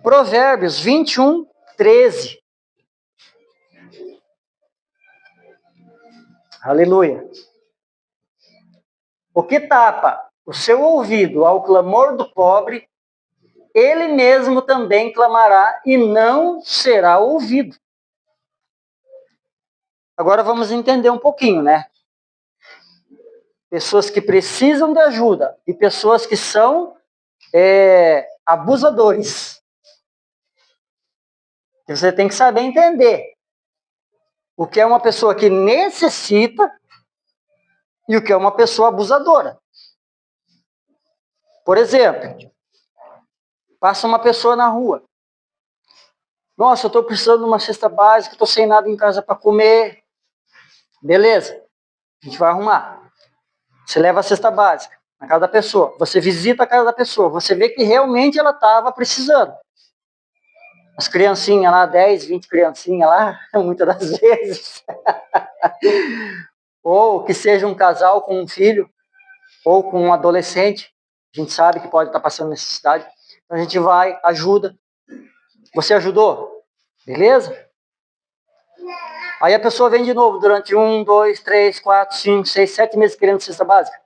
Provérbios 21, 13. Aleluia. O que tapa o seu ouvido ao clamor do pobre, ele mesmo também clamará e não será ouvido. Agora vamos entender um pouquinho, né? Pessoas que precisam de ajuda e pessoas que são abusadores. Você tem que saber entender o que é uma pessoa que necessita e o que é uma pessoa abusadora. Por exemplo, passa uma pessoa na rua. Nossa, eu estou precisando de uma cesta básica, estou sem nada em casa para comer. Beleza, a gente vai arrumar. Você leva a cesta básica na casa da pessoa. Você visita a casa da pessoa. Você vê que realmente ela estava precisando. As criancinhas lá, 10, 20 criancinhas lá, muitas das vezes. Ou que seja um casal com um filho, ou com um adolescente. A gente sabe que pode estar passando necessidade. Então a gente vai, ajuda. Você ajudou? Beleza? Aí a pessoa vem de novo durante 1, 2, 3, 4, 5, 6, 7 meses querendo cesta básica.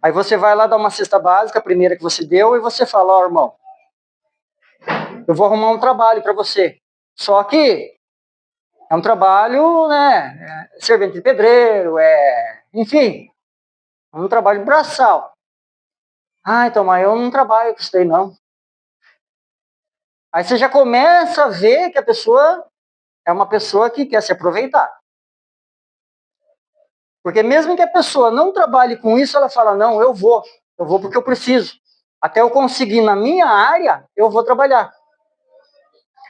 Aí você vai lá dar uma cesta básica, a primeira que você deu, e você fala, ó, irmão, eu vou arrumar um trabalho para você. Só que é um trabalho, né, servente de pedreiro, enfim, é um trabalho braçal. Ah, então, mas eu não trabalho com isso daí, não. Aí você já começa a ver que a pessoa é uma pessoa que quer se aproveitar. Porque mesmo que a pessoa não trabalhe com isso, ela fala, não, eu vou porque eu preciso. Até eu conseguir na minha área, eu vou trabalhar.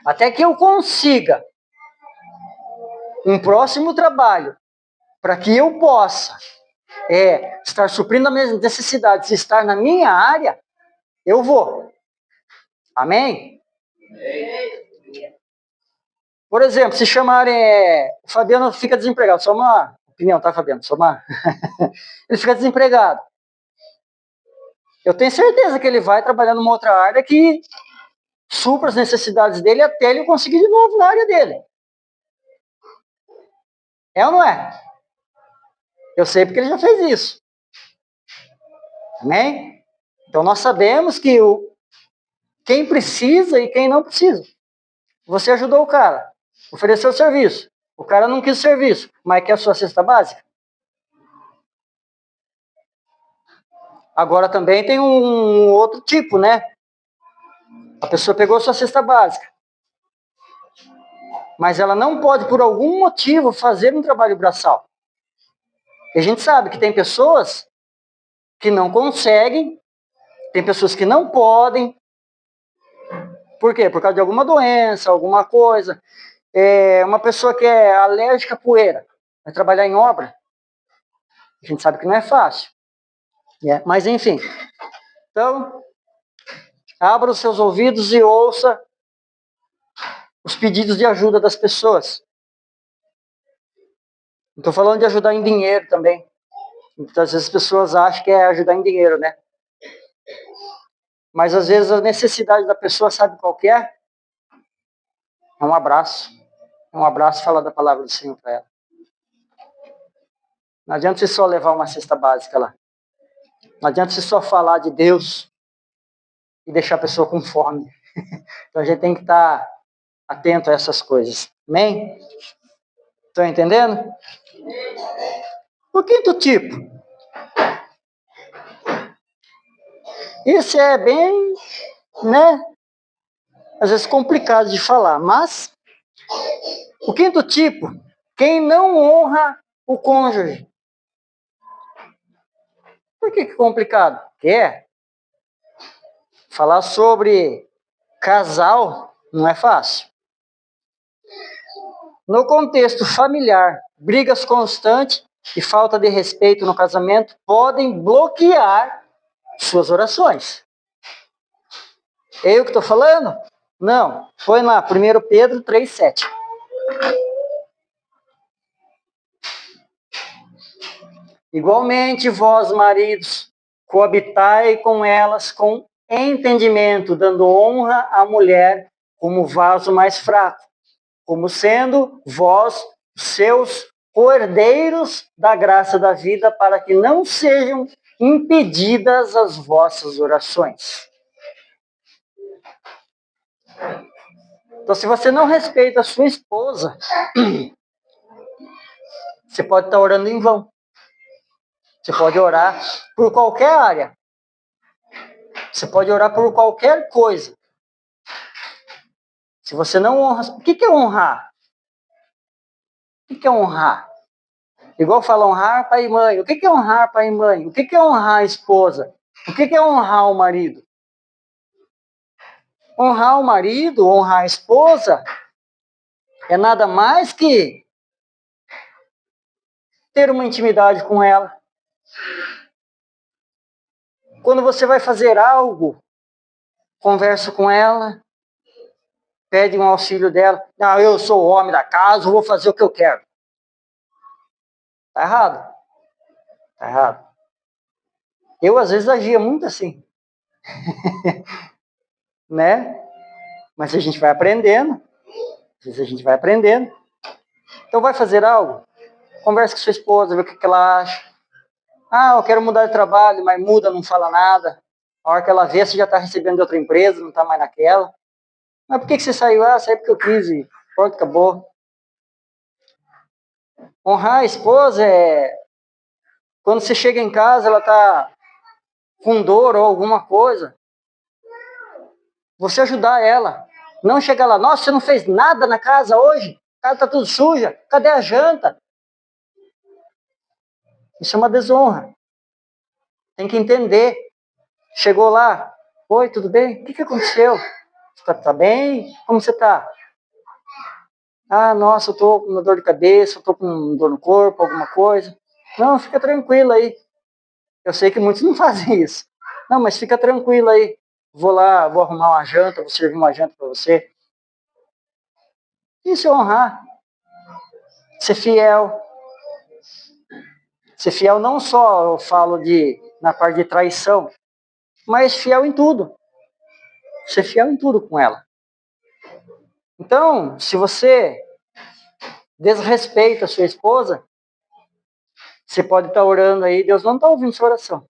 Até que eu consiga um próximo trabalho, para que eu possa estar suprindo as minhas necessidades, estar na minha área, eu vou. Amém? Por exemplo, se chamarem, o Fabiano fica desempregado, só uma opinião, tá, Fabiano? Só uma... Ele fica desempregado. Eu tenho certeza que ele vai trabalhar numa outra área que supra as necessidades dele até ele conseguir de novo na área dele. É ou não é? Eu sei porque ele já fez isso. Amém? Então nós sabemos que quem precisa e quem não precisa. Você ajudou o cara, ofereceu o serviço. O cara não quis o serviço, mas quer a sua cesta básica. Agora também tem um outro tipo, né? A pessoa pegou a sua cesta básica, mas ela não pode, por algum motivo, fazer um trabalho braçal. E a gente sabe que tem pessoas que não conseguem, tem pessoas que não podem. Por quê? Por causa de alguma doença, alguma coisa. Uma pessoa que é alérgica à poeira, vai trabalhar em obra. A gente sabe que não é fácil. Mas enfim. Então, abra os seus ouvidos e ouça os pedidos de ajuda das pessoas. Não estou falando de ajudar em dinheiro também. Muitas vezes as pessoas acham que é ajudar em dinheiro, né? Mas às vezes a necessidade da pessoa, sabe qual que é? É um abraço. É um abraço, falar da palavra do Senhor para ela. Não adianta você só levar uma cesta básica lá. Não adianta você só falar de Deus e deixar a pessoa com fome. Então a gente tem que estar atento a essas coisas. Amém? Estão entendendo? O quinto tipo. Esse é bem, né? Às vezes complicado de falar, mas o quinto tipo, quem não honra o cônjuge. Por que é complicado? Porque falar sobre casal não é fácil. No contexto familiar, brigas constantes e falta de respeito no casamento podem bloquear suas orações. Eu que estou falando? Não. Põe lá, 1 Pedro 3,7. Igualmente, vós, maridos, coabitai com elas com entendimento, dando honra à mulher como vaso mais fraco, como sendo vós seus cordeiros da graça da vida, para que não sejam impedidas as vossas orações. Então, se você não respeita a sua esposa, você pode estar orando em vão. Você pode orar por qualquer área. Você pode orar por qualquer coisa. Se você não honra... O que é honrar? O que é honrar? Igual fala honrar pai e mãe. O que é honrar pai e mãe? O que é honrar a esposa? O que é honrar o marido? Honrar o marido, honrar a esposa, é nada mais que ter uma intimidade com ela. Quando você vai fazer algo, conversa com ela, pede um auxílio dela. Não, eu sou o homem da casa, vou fazer o que eu quero. Tá errado. Tá errado. Eu, às vezes, agia muito assim. Né? Mas a gente vai aprendendo. Às vezes a gente vai aprendendo. Então, vai fazer algo? Conversa com sua esposa, vê o que ela acha. Ah, eu quero mudar de trabalho, mas muda, não fala nada. A hora que ela vê, você já está recebendo de outra empresa, não está mais naquela. Mas por que você saiu? Ah, saí porque eu quis e pronto, acabou. Honrar a esposa é... Quando você chega em casa, ela está com dor ou alguma coisa, você ajudar ela. Não chegar lá, nossa, você não fez nada na casa hoje? A casa está tudo suja, cadê a janta? Isso é uma desonra. Tem que entender. Chegou lá, oi, tudo bem? O que aconteceu? Você tá bem? Como você está? Ah, nossa, eu estou com uma dor de cabeça, eu estou com dor no corpo, alguma coisa. Não, fica tranquilo aí. Eu sei que muitos não fazem isso. Não, mas fica tranquilo aí. vou lá, vou arrumar uma janta, vou servir uma janta para você. Isso é honrar. Ser fiel. Ser fiel não só, eu falo na parte de traição, mas fiel em tudo. Ser fiel em tudo com ela. Então, se você desrespeita a sua esposa, você pode estar orando aí, Deus não está ouvindo sua oração.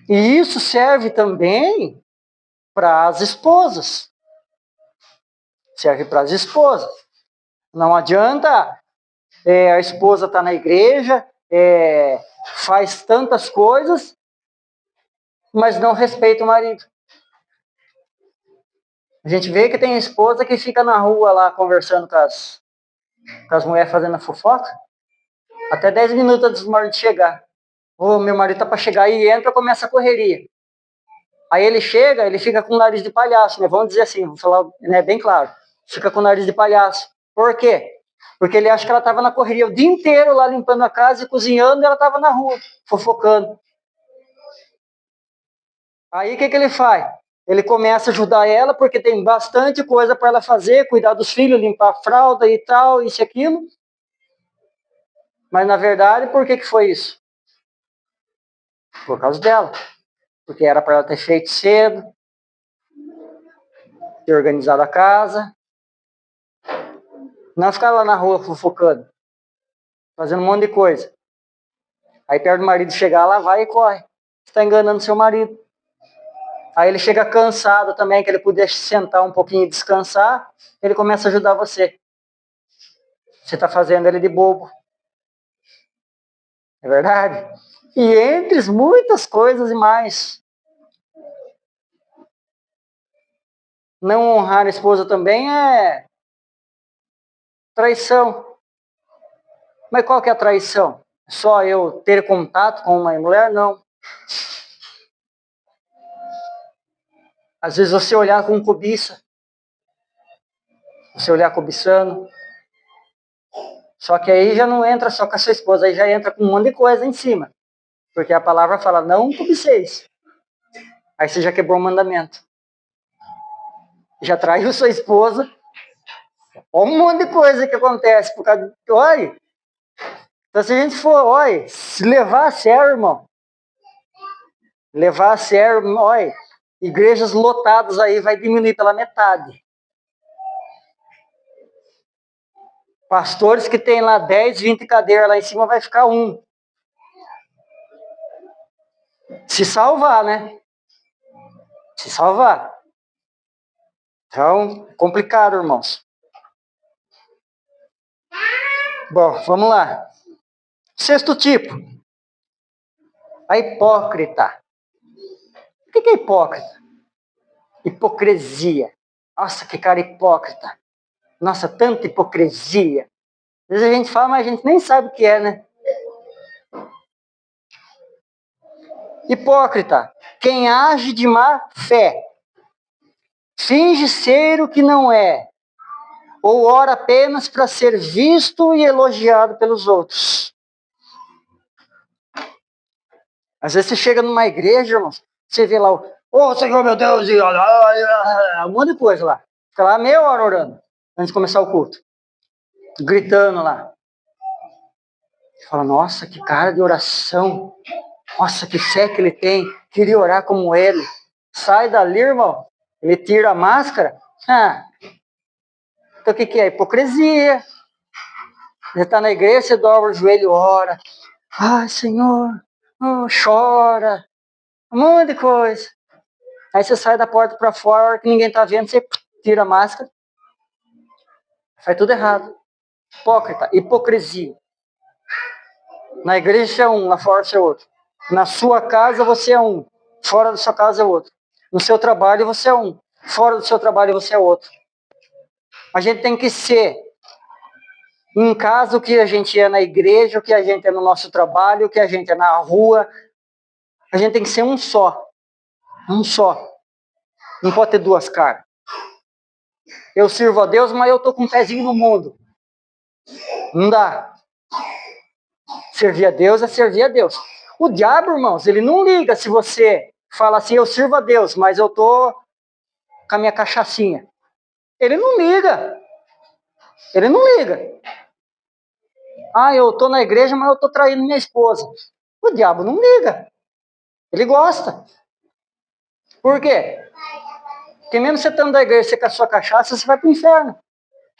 E isso serve também para as esposas. Serve para as esposas. Não adianta a esposa estar na igreja, faz tantas coisas, mas não respeita o marido. A gente vê que tem esposa que fica na rua lá conversando com as mulheres fazendo a fofoca, até 10 minutos antes do marido chegar. Meu marido tá para chegar e entra, começa a correria. Aí ele chega, ele fica com o nariz de palhaço, né? Vamos dizer assim, vou falar, né, bem claro. Fica com o nariz de palhaço. Por quê? Porque ele acha que ela estava na correria o dia inteiro lá limpando a casa e cozinhando, e ela estava na rua, fofocando. Aí o que ele faz? Ele começa a ajudar ela, porque tem bastante coisa para ela fazer, cuidar dos filhos, limpar a fralda e tal, isso e aquilo. Mas na verdade, por que foi isso? Por causa dela. Porque era para ela ter feito cedo, ter organizado a casa, não ficar lá na rua fofocando, fazendo um monte de coisa. Aí perto do marido chegar, lá vai e corre. Você está enganando seu marido. Aí ele chega cansado também, que ele podia sentar um pouquinho e descansar, ele começa a ajudar você. Você está fazendo ele de bobo. É verdade? E entre muitas coisas e mais. Não honrar a esposa também é traição. Mas qual que é a traição? Só eu ter contato com uma mulher? Não. Às vezes você olhar com cobiça. Você olhar cobiçando. Só que aí já não entra só com a sua esposa, aí já entra com um monte de coisa em cima. Porque a palavra fala, não cobiceis. Aí você já quebrou o mandamento. Já traiu sua esposa. Olha um monte de coisa que acontece. Por causa de... Olha. Então se a gente for, olha, se levar a sério, irmão. Levar a sério, olha. Igrejas lotadas aí vai diminuir pela metade. Pastores que tem lá 10, 20 cadeiras lá em cima vai ficar um. Se salvar, né? Se salvar. Então, complicado, irmãos. Bom, vamos lá. Sexto tipo. A hipócrita. O que é hipócrita? Hipocrisia. Nossa, que cara hipócrita. Nossa, tanta hipocrisia. Às vezes a gente fala, mas a gente nem sabe o que é, né? Hipócrita. Quem age de má fé. Finge ser o que não é. Ou ora apenas para ser visto e elogiado pelos outros. Às vezes você chega numa igreja, irmãos, você vê lá, Senhor meu Deus, e um monte de coisa lá. Fica lá meia hora orando, antes de começar o culto. Gritando lá. Você fala, nossa, que cara de oração. Nossa, que fé que ele tem. Queria orar como ele. Sai dali, irmão. Ele tira a máscara. Então o que é? Hipocrisia. Você está na igreja, você dobra o joelho e ora. Ai, Senhor, chora. Um monte de coisa. Aí você sai da porta para fora, que ninguém está vendo, você tira a máscara. Faz tudo errado. Hipócrita, hipocrisia. Na igreja você é um, lá fora você é outro. Na sua casa você é um, fora da sua casa é outro. No seu trabalho você é um, fora do seu trabalho você é outro. A gente tem que ser, em casa, o que a gente é na igreja, o que a gente é no nosso trabalho, o que a gente é na rua. A gente tem que ser um só. Um só. Não pode ter duas caras. Eu sirvo a Deus, mas eu estou com um pezinho no mundo. Não dá. Servir a Deus é servir a Deus. O diabo, irmãos, ele não liga se você fala assim, eu sirvo a Deus, mas eu tô com a minha cachaçinha. Ele não liga. Ele não liga. Ah, eu tô na igreja, mas eu tô traindo minha esposa. O diabo não liga. Ele gosta. Por quê? Porque mesmo você estando na igreja, você com a sua cachaça, você vai pro inferno.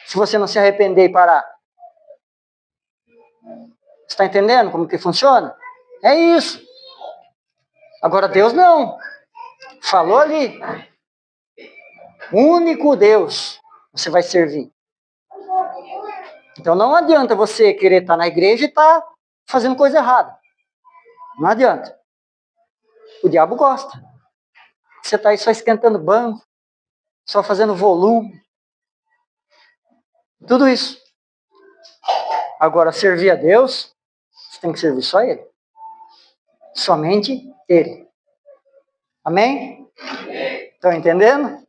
Se você não se arrepender e parar. Você está entendendo como que funciona? É isso. Agora Deus não. Falou ali. Único Deus você vai servir. Então não adianta você querer estar na igreja e estar fazendo coisa errada. Não adianta. O diabo gosta. Você está aí só esquentando banco, só fazendo volume. Tudo isso. Agora, servir a Deus, você tem que servir só Ele. Somente Ele. Amém? Estão entendendo?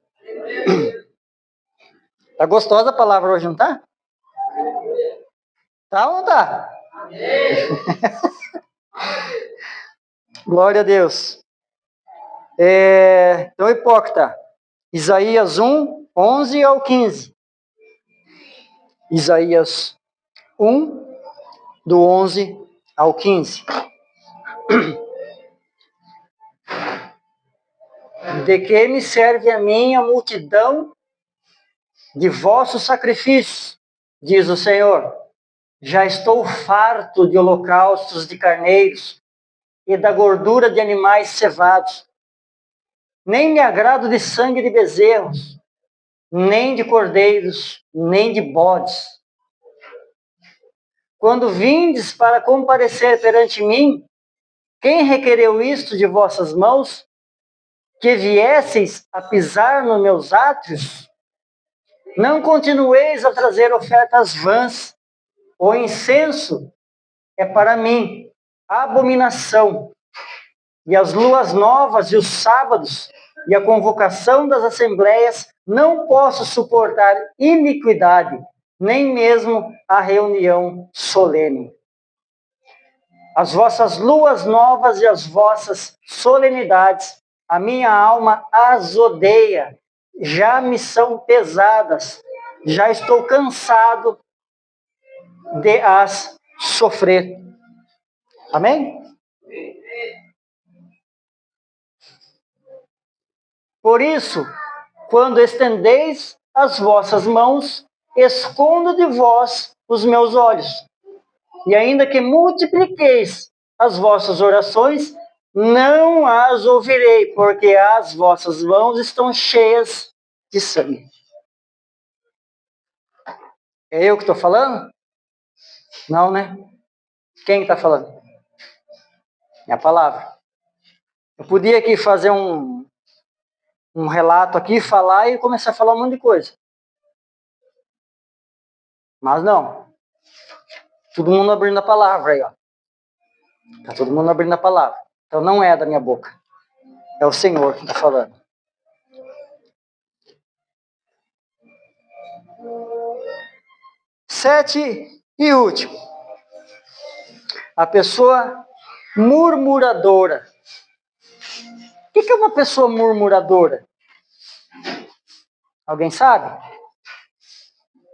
Tá gostosa a palavra hoje, não tá? Tá ou não tá? Glória a Deus. Então, hipócrita. Isaías 1, 11 ao 15. Isaías 1, do 11 ao 15. De que me serve a mim a multidão de vossos sacrifícios, diz o Senhor. Já estou farto de holocaustos de carneiros e da gordura de animais cevados. Nem me agrado de sangue de bezerros, nem de cordeiros, nem de bodes. Quando vindes para comparecer perante mim, quem requereu isto de vossas mãos? Que viesseis a pisar nos meus átrios? Não continueis a trazer ofertas vãs. O incenso é para mim abominação. E as luas novas e os sábados e a convocação das assembleias, não posso suportar iniquidade, nem mesmo a reunião solene. As vossas luas novas e as vossas solenidades, a minha alma as odeia, já me são pesadas, já estou cansado de as sofrer. Amém? Por isso, quando estendeis as vossas mãos, escondo de vós os meus olhos. E ainda que multipliqueis as vossas orações, não as ouvirei, porque as vossas mãos estão cheias de sangue. É eu que estou falando? Não, né? Quem está falando? É a palavra. Eu podia aqui fazer um relato aqui, falar e começar a falar um monte de coisa. Mas não. Todo mundo abrindo a palavra aí, ó. Está todo mundo abrindo a palavra. Então não é da minha boca. É o Senhor que está falando. Sete e último. A pessoa murmuradora. O que é uma pessoa murmuradora? Alguém sabe?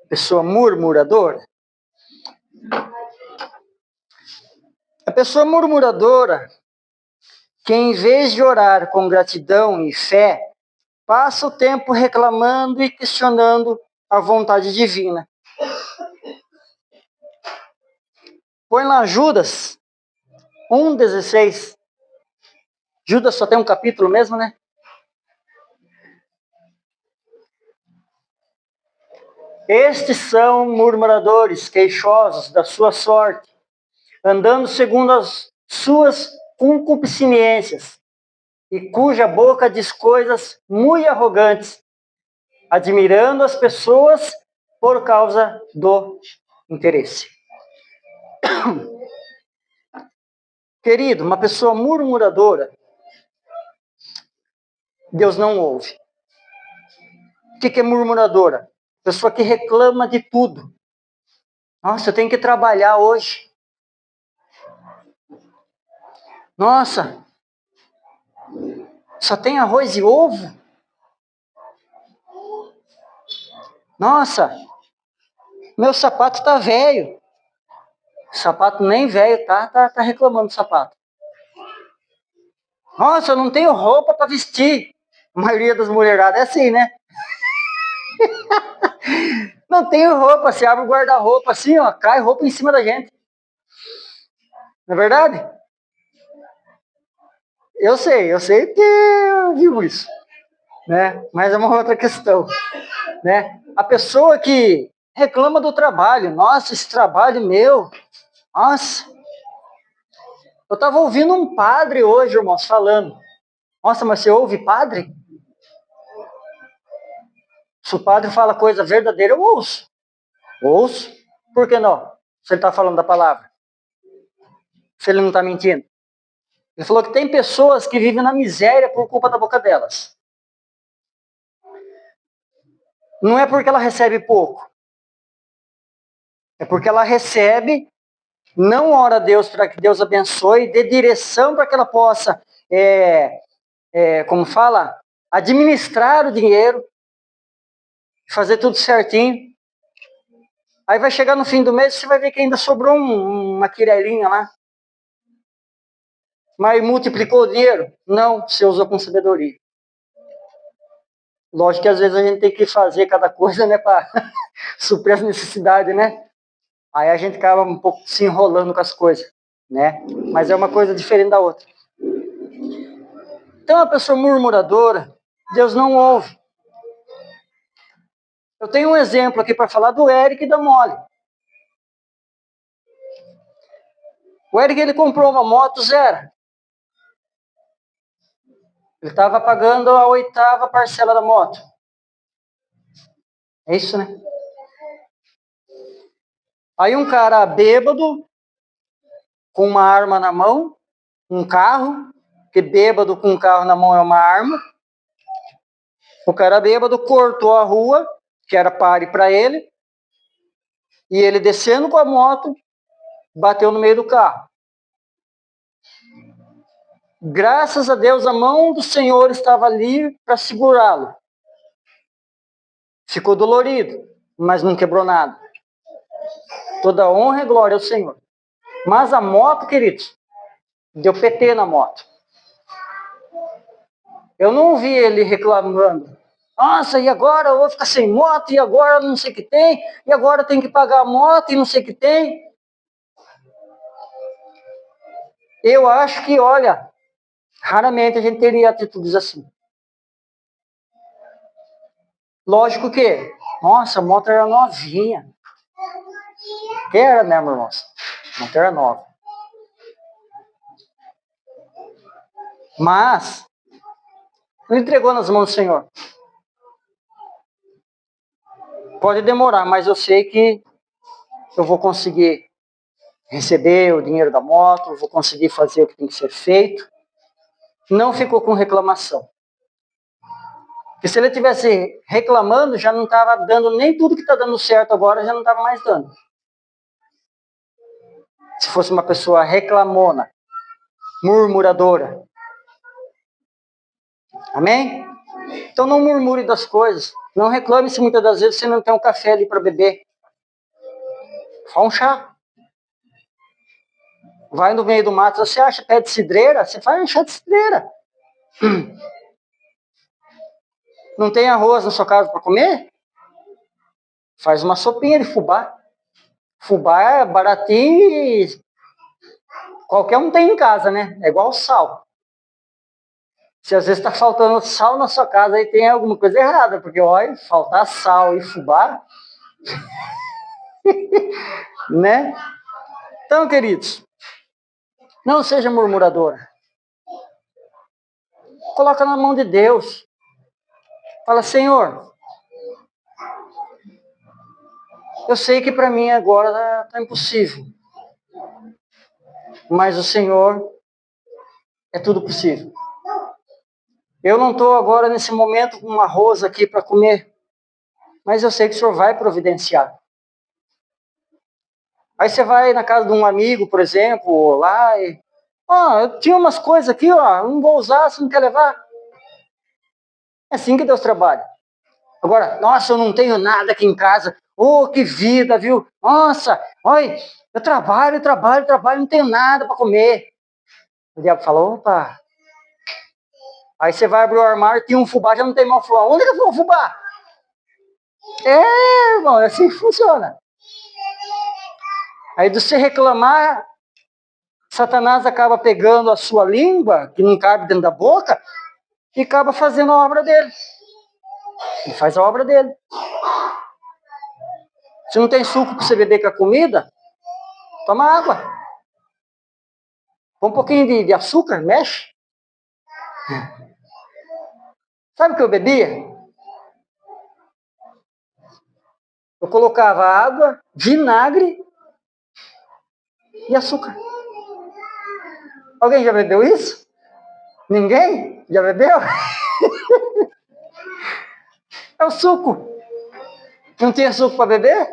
Pessoa murmuradora? A pessoa murmuradora, que em vez de orar com gratidão e fé, passa o tempo reclamando e questionando a vontade divina. Põe lá Judas 1,16. Judas só tem um capítulo mesmo, né? Estes são murmuradores, queixosos da sua sorte, andando segundo as suas concupiscências, e cuja boca diz coisas muito arrogantes, admirando as pessoas por causa do interesse. Querido, uma pessoa murmuradora, Deus não ouve. O que é murmuradora? Pessoa que reclama de tudo. Nossa, eu tenho que trabalhar hoje. Nossa, Só tem arroz e ovo? Nossa, meu sapato tá velho. Sapato nem velho, tá reclamando do sapato. Nossa, eu não tenho roupa para vestir. A maioria das mulheradas é assim, né? Não tenho roupa, você abre o guarda-roupa assim, ó, cai roupa em cima da gente. Não é verdade? Eu sei que eu vivo isso, né? Mas é uma outra questão, né? A pessoa que reclama do trabalho, nossa, esse trabalho meu, nossa. Eu estava ouvindo um padre hoje, irmãos, falando. Nossa, mas você ouve padre? Se o padre fala coisa verdadeira, eu ouço. Ouço. Por que não? Se ele está falando da palavra. Se ele não está mentindo. Ele falou que tem pessoas que vivem na miséria por culpa da boca delas. Não é porque ela recebe pouco. É porque ela recebe, não ora a Deus para que Deus abençoe, dê direção para que ela possa, como fala, administrar o dinheiro, fazer tudo certinho. Aí vai chegar no fim do mês, você vai ver que ainda sobrou uma quirelinha lá. Mas multiplicou o dinheiro? Não, você usou com sabedoria. Lógico que às vezes a gente tem que fazer cada coisa, né, para suprir as necessidades, né? Aí a gente acaba um pouco se enrolando com as coisas, né? Mas é uma coisa diferente da outra. Então, a pessoa murmuradora, Deus não ouve. Eu tenho um exemplo aqui para falar do Eric e da Molly. O Eric, ele comprou uma moto zero. Ele estava pagando a 8ª parcela da moto. É isso, né? Aí um cara bêbado, com uma arma na mão, um carro, que bêbado com um carro na mão é uma arma. O cara bêbado cortou a rua, que era pare para ele, e ele descendo com a moto, bateu no meio do carro. Graças a Deus, a mão do Senhor estava ali para segurá-lo. Ficou dolorido, mas não quebrou nada. Toda honra e glória ao Senhor. Mas a moto, queridos, deu PT na moto. Eu não ouvi ele reclamando. Nossa, e agora eu vou ficar sem moto, e agora não sei o que tem, e agora tem que pagar a moto, e não sei o que tem. Eu acho que, olha, raramente a gente teria atitudes assim. Lógico que, nossa, a moto era novinha. Que era mesmo, irmãos? A moto era nova. Mas, ele entregou nas mãos do Senhor. Pode demorar, mas eu sei que eu vou conseguir receber o dinheiro da moto, eu vou conseguir fazer o que tem que ser feito. Não ficou com reclamação. Porque se ele tivesse reclamando, já não estava dando nem tudo que está dando certo agora, já não estava mais dando. Se fosse uma pessoa reclamona, murmuradora. Amém? Então não murmure das coisas. Não reclame se muitas das vezes você não tem um café ali para beber. Só um chá. Vai no meio do mato, você acha pé de cidreira? Você faz um chá de cidreira. Não tem arroz na sua casa para comer? Faz uma sopinha de fubá. Fubá é baratinho e qualquer um tem em casa, né? É igual sal. Se às vezes está faltando sal na sua casa, aí tem alguma coisa errada, porque olha, faltar sal e fubá, né? Então, queridos, não seja murmuradora. Coloca na mão de Deus. Fala, Senhor, eu sei que para mim agora está impossível, mas o Senhor é tudo possível. Eu não estou agora nesse momento com um arroz aqui para comer, mas eu sei que o Senhor vai providenciar. Aí você vai na casa de um amigo, por exemplo, lá e... eu tinha umas coisas aqui, não vou usar, você não quer levar? É assim que Deus trabalha. Agora, nossa, eu não tenho nada aqui em casa. Oh, que vida, viu? Nossa, olha, eu trabalho, não tenho nada para comer. O diabo falou, opa. Aí você vai abrir o armário, tem um fubá, já não tem mais fubá. Onde que foi o fubá? É, irmão, é assim que funciona. Aí de você reclamar, Satanás acaba pegando a sua língua, que não cabe dentro da boca, e acaba fazendo a obra dele. Ele faz a obra dele. Se não tem suco para você beber com a comida, toma água. Põe um pouquinho de açúcar, mexe. Sabe o que eu bebia? Eu colocava água, vinagre e açúcar. Alguém já bebeu isso? Ninguém? Já bebeu? É o suco. Não tinha suco para beber?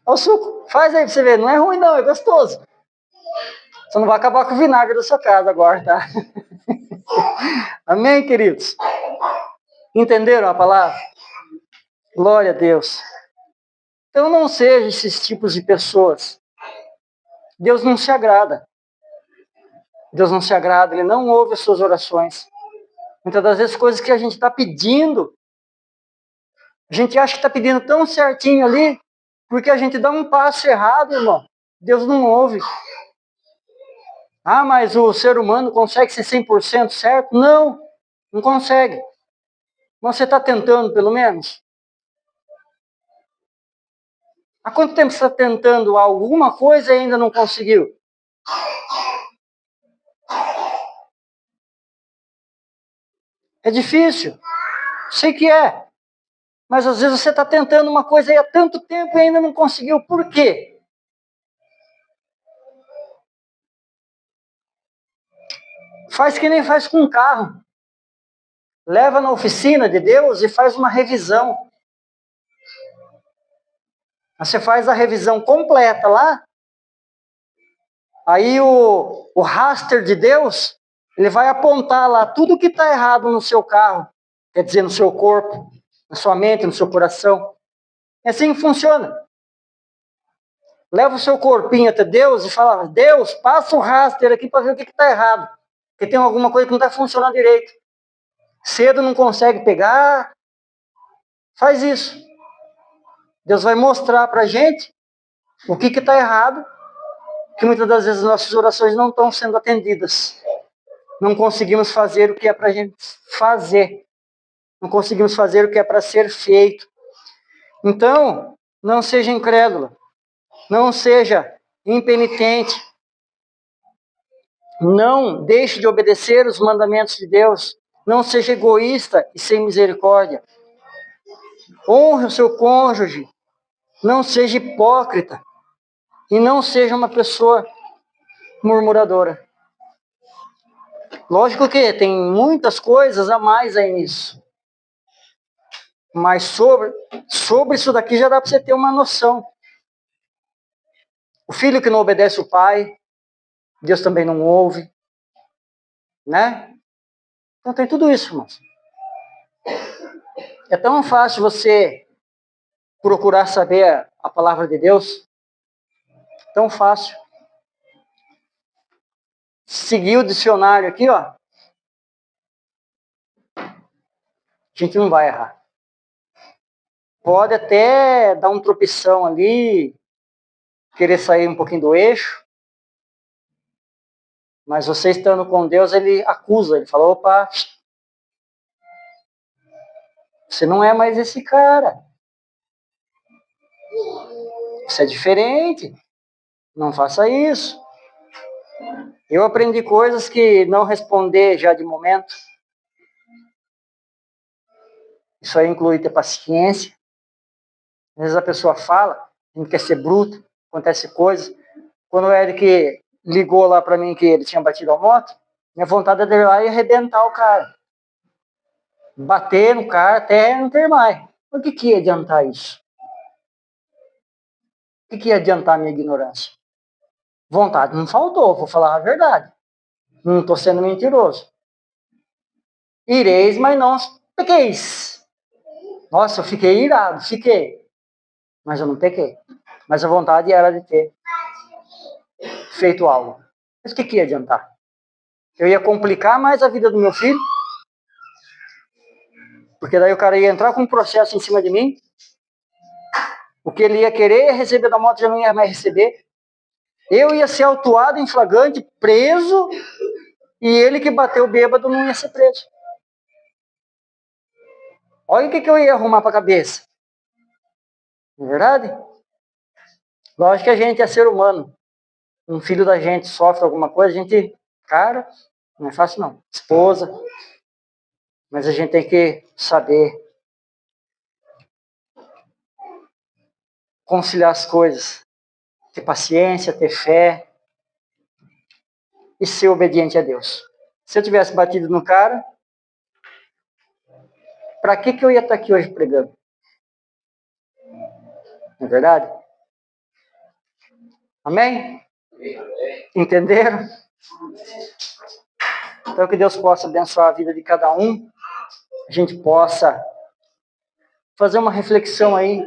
É o suco. Faz aí para você ver. Não é ruim não, é gostoso. Você não vai acabar com o vinagre da sua casa agora, tá? Amém, queridos? Entenderam a palavra? Glória a Deus. Então não seja esses tipos de pessoas. Deus não se agrada. Deus não se agrada, Ele não ouve as suas orações. Muitas das vezes coisas que a gente está pedindo, a gente acha que está pedindo tão certinho ali, porque a gente dá um passo errado, irmão. Deus não ouve. Ah, mas o ser humano consegue ser 100% certo? Não, não consegue. Mas você está tentando, pelo menos? Há quanto tempo você está tentando alguma coisa e ainda não conseguiu? É difícil. Sei que é. Mas às vezes você está tentando uma coisa aí há tanto tempo e ainda não conseguiu. Por quê? Faz que nem faz com um carro. Leva na oficina de Deus e faz uma revisão. Você faz a revisão completa lá. Aí o raster de Deus, ele vai apontar lá tudo que está errado no seu carro. Quer dizer, no seu corpo, na sua mente, no seu coração. É assim que funciona. Leva o seu corpinho até Deus e fala, Deus, passa o raster aqui para ver o que está errado. Porque tem alguma coisa que não está funcionando direito. Cedo não consegue pegar. Faz isso. Deus vai mostrar para a gente o que está errado, que muitas das vezes nossas orações não estão sendo atendidas. Não conseguimos fazer o que é para a gente fazer. Não conseguimos fazer o que é para ser feito. Então, não seja incrédulo. Não seja impenitente. Não deixe de obedecer os mandamentos de Deus. Não seja egoísta e sem misericórdia. Honre o seu cônjuge. Não seja hipócrita. E não seja uma pessoa murmuradora. Lógico que tem muitas coisas a mais aí nisso. Mas sobre isso daqui já dá para você ter uma noção. O filho que não obedece o pai, Deus também não ouve. Né? Então tem tudo isso, irmãos. É tão fácil você procurar saber a palavra de Deus. Tão fácil. Seguir o dicionário aqui, ó. A gente não vai errar. Pode até dar um tropeção ali, querer sair um pouquinho do eixo. Mas você estando com Deus, Ele acusa. Ele fala, opa, você não é mais esse cara. Você é diferente. Não faça isso. Eu aprendi coisas que não responder já de momento. Isso aí inclui ter paciência. Às vezes a pessoa fala, a gente quer ser bruto, acontece coisas. Quando o Eric ligou lá para mim que ele tinha batido a moto, minha vontade era ir lá e arrebentar o cara. Bater no cara até não ter mais. O que ia adiantar isso? O que ia adiantar a minha ignorância? Vontade não faltou, vou falar a verdade. Não estou sendo mentiroso. Ireis, mas não Pequei. Nossa, eu fiquei irado, fiquei. Mas eu não pequei. Mas a vontade era de ter feito algo. Mas o que ia adiantar? Eu ia complicar mais a vida do meu filho, porque daí o cara ia entrar com um processo em cima de mim. O que ele ia querer receber da moto já não ia mais receber. Eu ia ser autuado em flagrante, preso, e ele que bateu bêbado não ia ser preso. Olha o que eu ia arrumar para a cabeça. Não é verdade? Lógico que a gente é ser humano. Um filho da gente sofre alguma coisa, a gente, cara, não é fácil não. Esposa. Mas a gente tem que saber conciliar as coisas. Ter paciência, ter fé e ser obediente a Deus. Se eu tivesse batido no cara, para que eu ia estar aqui hoje pregando? Não é verdade? Amém? Entenderam? Então que Deus possa abençoar a vida de cada um. A gente possa fazer uma reflexão aí.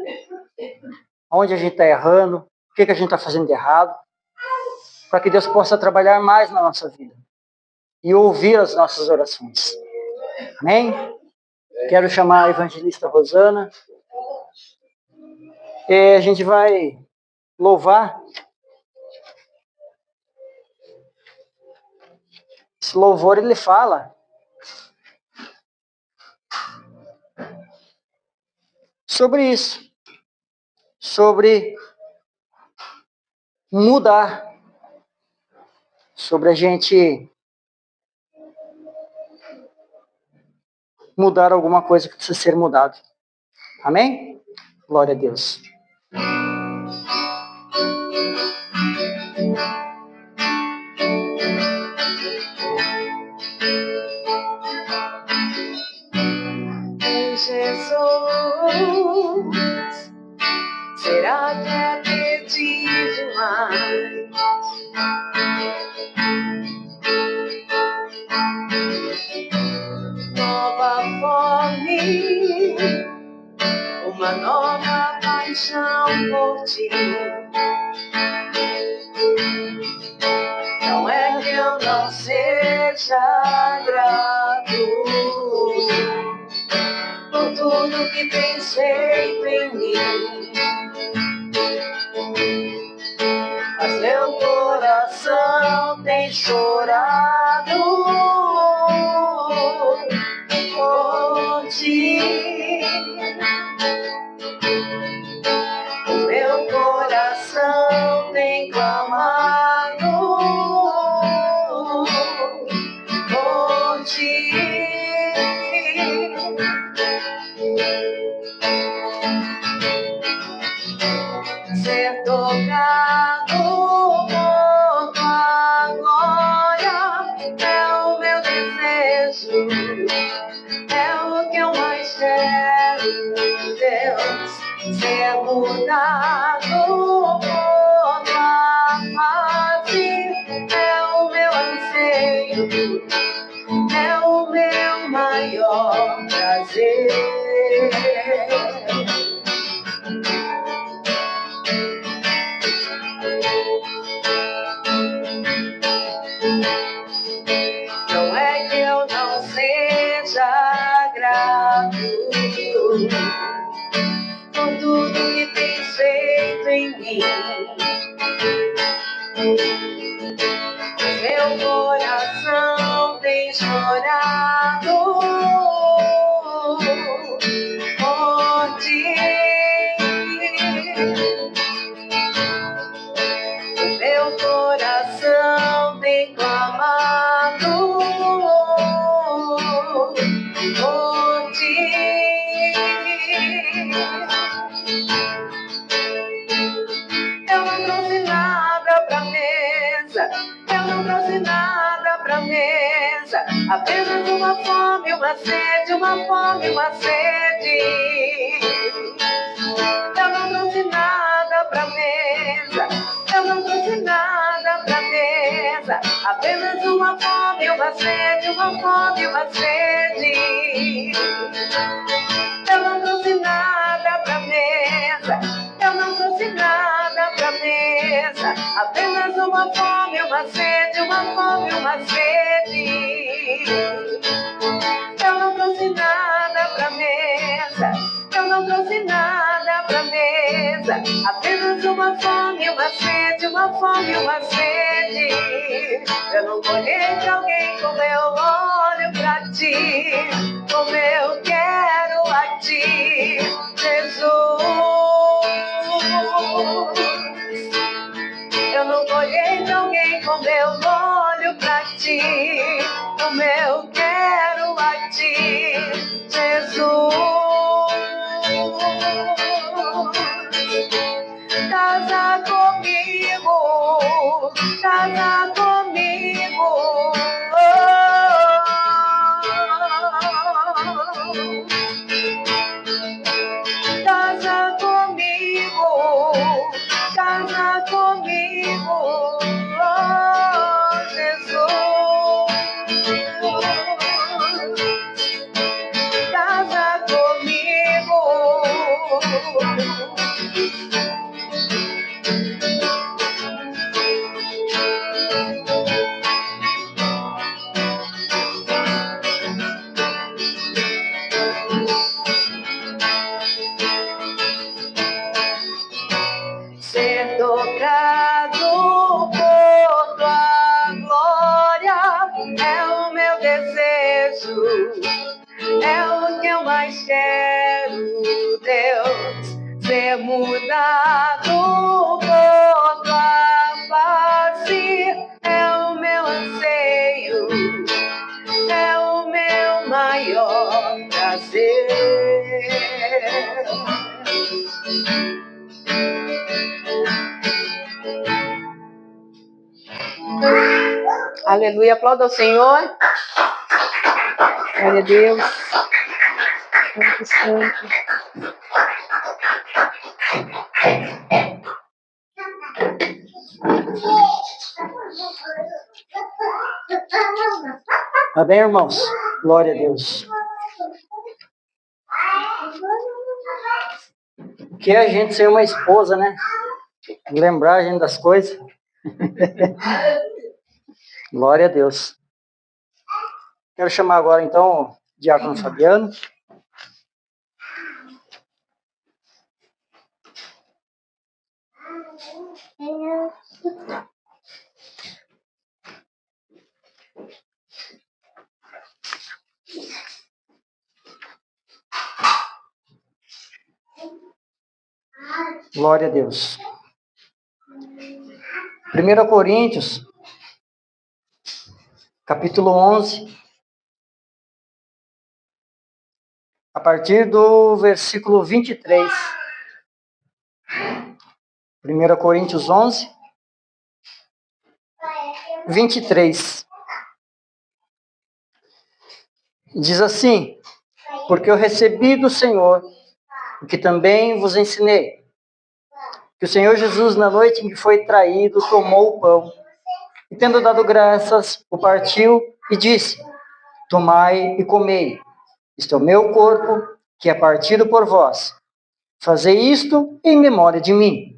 Onde a gente está errando. O que a gente está fazendo de errado. Para que Deus possa trabalhar mais na nossa vida. E ouvir as nossas orações. Amém? Quero chamar a evangelista Rosana. E a gente vai louvar. Esse louvor, ele fala sobre isso. Sobre mudar. Sobre a gente mudar alguma coisa que precisa ser mudada. Amém? Glória a Deus. Jesus, será que é pedir demais? Nova fome, uma nova paixão por ti. Não é que eu não seja grato por tudo que tens feito em mim, mas meu coração tem chorado por ti. Meu coração tem clamado por ti. Ser tocado por tua glória é o meu desejo, é o que eu mais quero, Deus. Ser mudado por tua face é o meu anseio, é o meu maior prazer. Não é que eu não seja grato por tudo que tens feito em mim. Meu coração tem chorado por ti. Meu coração tem clamado por ti. Eu não trouxe nada pra mesa, eu não trouxe nada pra mesa, apenas uma fome, uma sede, uma fome, uma sede. Eu não trouxe nada pra mesa, eu não trouxe nada pra mesa, apenas uma fome, uma uma sede, uma fome, uma sede. Eu não trouxe nada pra mesa, eu não trouxe nada pra mesa, apenas uma fome, uma sede, uma fome, uma sede. Eu não trouxe nada pra mesa, eu não trouxe nada pra mesa, apenas uma fome, uma sede, uma fome, uma sede. Eu não colhei de alguém como eu olho pra ti, como eu quero a ti, Jesus. Eu não colhei de alguém como eu olho pra ti, como eu quero a ti, Jesus. Casa comigo, casa comigo. Casa comigo, casa comigo, oh, Jesus. Casa comigo. Ser tocado por tua glória é o meu desejo, é o que eu mais quero, Deus. Ser mudado por tua face é o meu anseio, é o meu maior prazer. Aleluia, aplauda ao Senhor. Glória a Deus. Santo, santo. Amém, irmãos? Glória a Deus. Que a gente ser uma esposa, né? Lembrar a gente das coisas. Glória a Deus. Quero chamar agora, então, o diácono Fabiano. Glória a Deus. 1 Coríntios, capítulo 11, a partir do versículo 23. 1 Coríntios 11, 23. Diz assim: porque eu recebi do Senhor o que também vos ensinei, que o Senhor Jesus, na noite em que foi traído, tomou o pão, e tendo dado graças, o partiu e disse: tomai e comei, isto é o meu corpo, que é partido por vós. Fazei isto em memória de mim.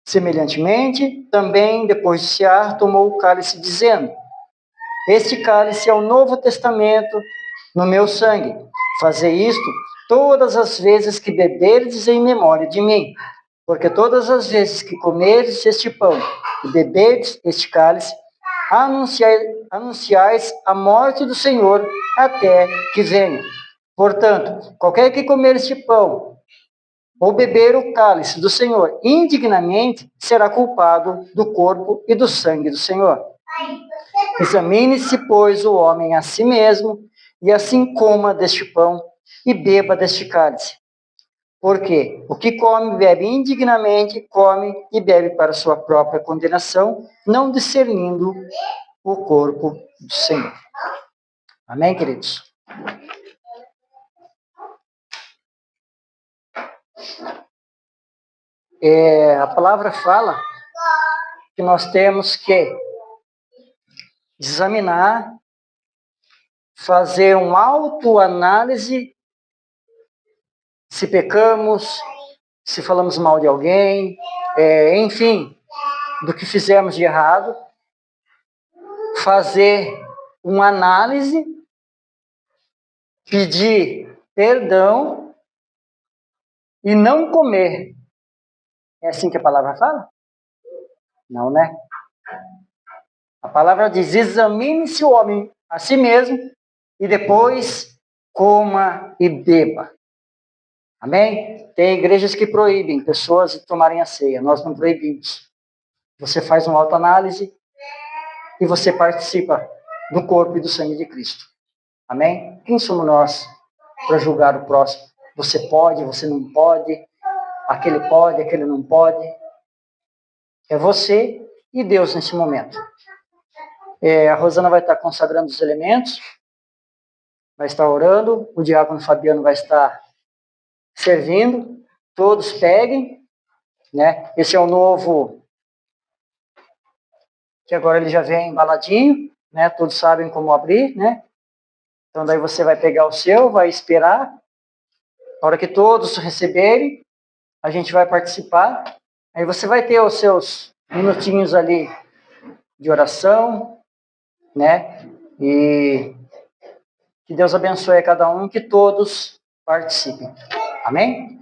Semelhantemente, também, depois de cear, tomou o cálice, dizendo: este cálice é o Novo Testamento no meu sangue. Fazei isto todas as vezes que beberdes em memória de mim. Porque todas as vezes que comerdes este pão e beberdes este cálice, anunciais a morte do Senhor até que venha. Portanto, qualquer que comer este pão ou beber o cálice do Senhor indignamente, será culpado do corpo e do sangue do Senhor. Examine-se, pois, o homem a si mesmo, e assim coma deste pão e beba deste cálice. Porque o que come e bebe indignamente, come e bebe para sua própria condenação, não discernindo o corpo do Senhor. Amém, queridos? A palavra fala que nós temos que examinar fazer uma autoanálise se pecamos, se falamos mal de alguém, enfim, do que fizemos de errado, fazer uma análise, pedir perdão e não comer. É assim que a palavra fala? Não, né? A palavra diz: examine-se o homem a si mesmo e depois coma e beba. Amém? Tem igrejas que proíbem pessoas de tomarem a ceia. Nós não proibimos. Você faz uma autoanálise e você participa do corpo e do sangue de Cristo. Amém? Quem somos nós para julgar o próximo? Você pode, você não pode, aquele não pode. É você e Deus nesse momento. A Rosana vai estar consagrando os elementos, vai estar orando, o diácono Fabiano vai estar servindo, todos peguem, né? Esse é o novo, que agora ele já vem embaladinho, né? Todos sabem como abrir, né? Então daí você vai pegar o seu, vai esperar, na hora que todos receberem, a gente vai participar, aí você vai ter os seus minutinhos ali de oração, né? E que Deus abençoe a cada um, que todos participem. Amém?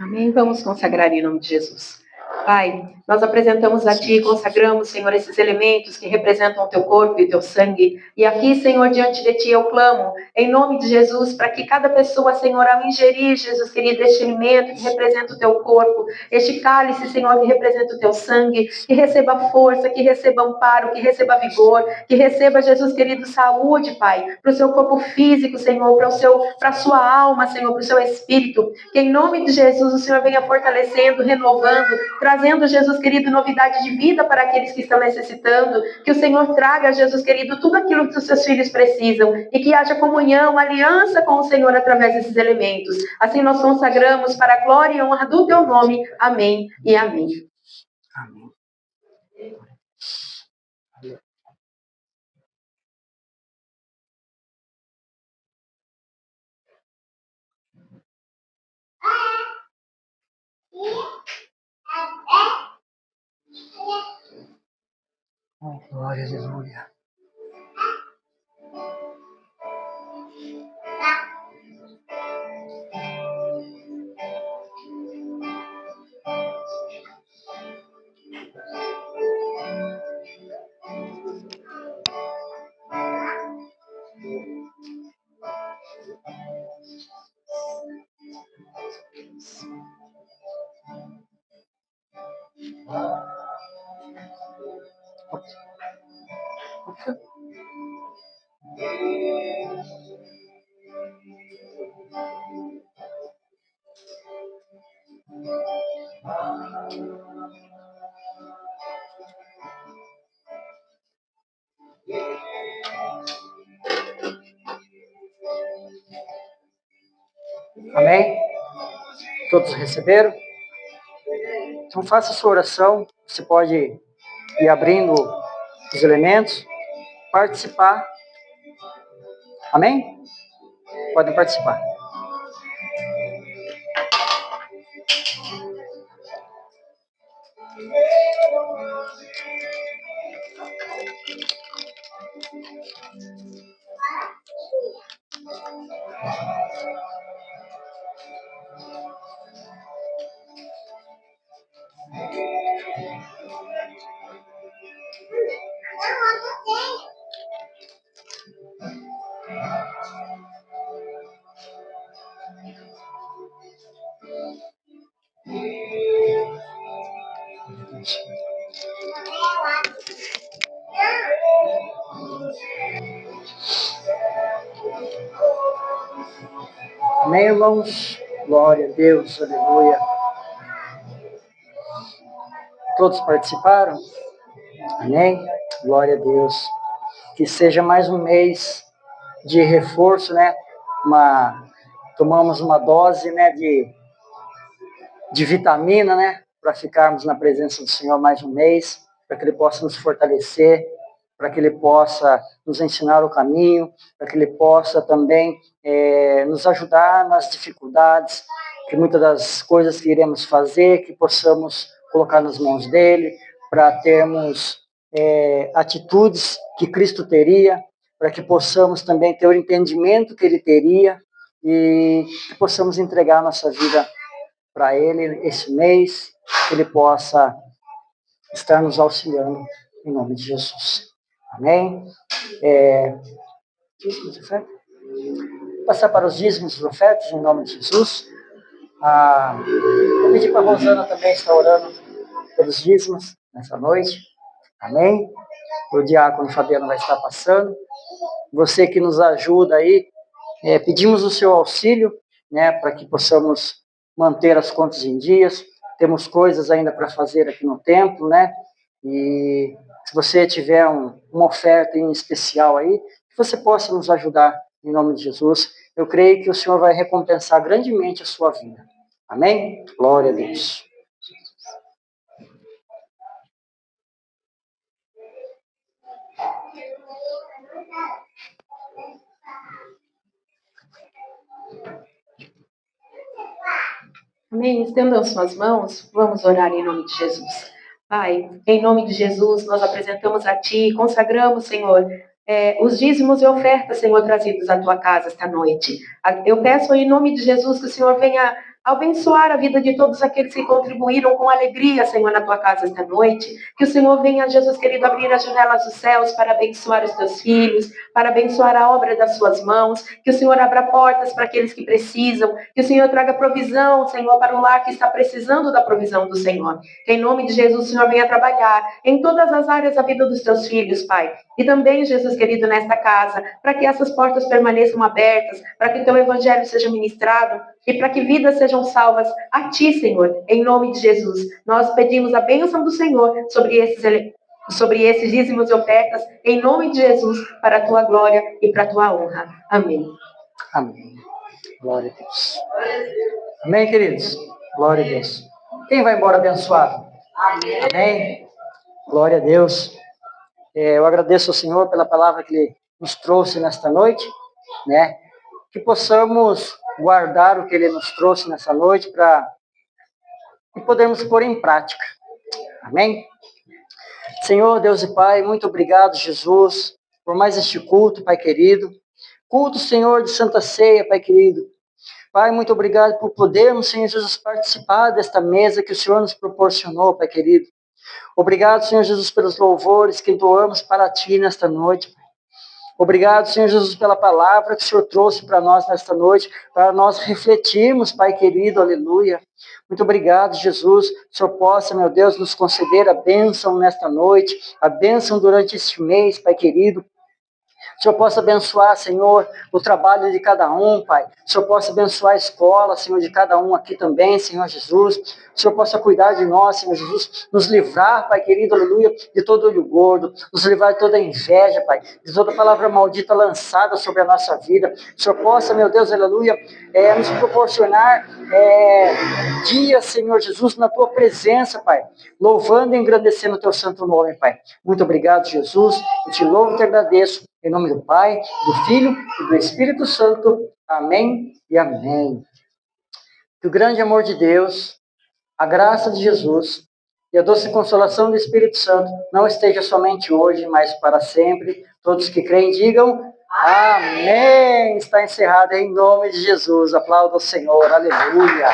Amém. Vamos consagrar em nome de Jesus. Pai, nós apresentamos a Ti e consagramos, Senhor, esses elementos que representam o Teu corpo e o Teu sangue. E aqui, Senhor, diante de Ti eu clamo, em nome de Jesus, para que cada pessoa, Senhor, ao ingerir, Jesus querido, este alimento que representa o Teu corpo, este cálice, Senhor, que representa o Teu sangue, que receba força, que receba amparo, que receba vigor, que receba, Jesus querido, saúde, Pai, para o seu corpo físico, Senhor, para a sua alma, Senhor, para o seu espírito. Que em nome de Jesus o Senhor venha fortalecendo, renovando, trazendo, Jesus querido, novidade de vida para aqueles que estão necessitando. Que o Senhor traga, Jesus querido, tudo aquilo que os seus filhos precisam e que haja comunhão, aliança com o Senhor através desses elementos. Assim nós consagramos para a glória e honra do Teu nome. Amém e amém. Amém. Oh, glória, aleluia. Amém? Todos receberam? Então faça a sua oração. Você pode ir abrindo os elementos, participar. Amém? Podem participar. Amém, irmãos? Glória a Deus, aleluia. Todos participaram? Amém? Glória a Deus. Que seja mais um mês de reforço, né? Tomamos uma dose, né, de vitamina, né? Para ficarmos na presença do Senhor mais um mês, para que Ele possa nos fortalecer, para que Ele possa nos ensinar o caminho, para que Ele possa também nos ajudar nas dificuldades, que muitas das coisas que iremos fazer, que possamos colocar nas mãos dEle, para termos atitudes que Cristo teria, para que possamos também ter o entendimento que Ele teria e que possamos entregar a nossa vida para Ele esse mês, que Ele possa estar nos auxiliando em nome de Jesus. Amém? Passar para os dízimos e ofertas em nome de Jesus. Vou pedir para a Rosana também estar orando pelos dízimos nessa noite. Amém? O diácono Fabiano vai estar passando. Você que nos ajuda aí, pedimos o seu auxílio, né, para que possamos manter as contas em dias. Temos coisas ainda para fazer aqui no templo, né? E se você tiver uma oferta em especial aí, que você possa nos ajudar em nome de Jesus. Eu creio que o Senhor vai recompensar grandemente a sua vida. Amém? Glória a Deus. Amém? Estendam suas mãos, vamos orar em nome de Jesus. Pai, em nome de Jesus, nós apresentamos a Ti, consagramos, Senhor, os dízimos e ofertas, Senhor, trazidos à Tua casa esta noite. Eu peço em nome de Jesus que o Senhor venha abençoar a vida de todos aqueles que contribuíram com alegria, Senhor, na Tua casa esta noite. Que o Senhor venha, Jesus querido, abrir as janelas dos céus para abençoar os Teus filhos, para abençoar a obra das Suas mãos. Que o Senhor abra portas para aqueles que precisam. Que o Senhor traga provisão, Senhor, para o lar que está precisando da provisão do Senhor. Que em nome de Jesus, o Senhor venha trabalhar em todas as áreas da vida dos Teus filhos, Pai. E também, Jesus querido, nesta casa, para que essas portas permaneçam abertas, para que o Teu Evangelho seja ministrado e para que vidas sejam salvas a Ti, Senhor, em nome de Jesus. Nós pedimos a bênção do Senhor sobre esses dízimos e ofertas, em nome de Jesus, para a Tua glória e para a Tua honra. Amém. Amém. Glória a Deus. Amém, queridos? Glória a Deus. Quem vai embora abençoado? Amém. Amém. Glória a Deus. Eu agradeço ao Senhor pela palavra que Ele nos trouxe nesta noite, né? Que possamos guardar o que Ele nos trouxe nessa noite para que podermos pôr em prática. Amém? Senhor, Deus e Pai, muito obrigado, Jesus, por mais este culto, Pai querido. Culto, Senhor, de Santa Ceia, Pai querido. Pai, muito obrigado por podermos, Senhor Jesus, participar desta mesa que o Senhor nos proporcionou, Pai querido. Obrigado, Senhor Jesus, pelos louvores que doamos para Ti nesta noite. Obrigado, Senhor Jesus, pela palavra que o Senhor trouxe para nós nesta noite, para nós refletirmos, Pai querido, aleluia. Muito obrigado, Jesus. Que o Senhor possa, meu Deus, nos conceder a bênção nesta noite, a bênção durante este mês, Pai querido. Que o Senhor possa abençoar, Senhor, o trabalho de cada um, Pai. Que o Senhor possa abençoar a escola, Senhor, de cada um aqui também, Senhor Jesus. Que o Senhor possa cuidar de nós, Senhor Jesus. Nos livrar, Pai querido, aleluia, de todo olho gordo. Nos livrar de toda inveja, Pai. De toda palavra maldita lançada sobre a nossa vida. Que o Senhor possa, meu Deus, aleluia, nos proporcionar dias, Senhor Jesus, na Tua presença, Pai. Louvando e engrandecendo o Teu santo nome, Pai. Muito obrigado, Jesus. Eu te louvo e te agradeço. Em nome do Pai, do Filho e do Espírito Santo. Amém e amém. Que o grande amor de Deus, a graça de Jesus e a doce consolação do Espírito Santo não esteja somente hoje, mas para sempre. Todos que creem, digam amém. Está encerrado em nome de Jesus. Aplauda o Senhor. Aleluia.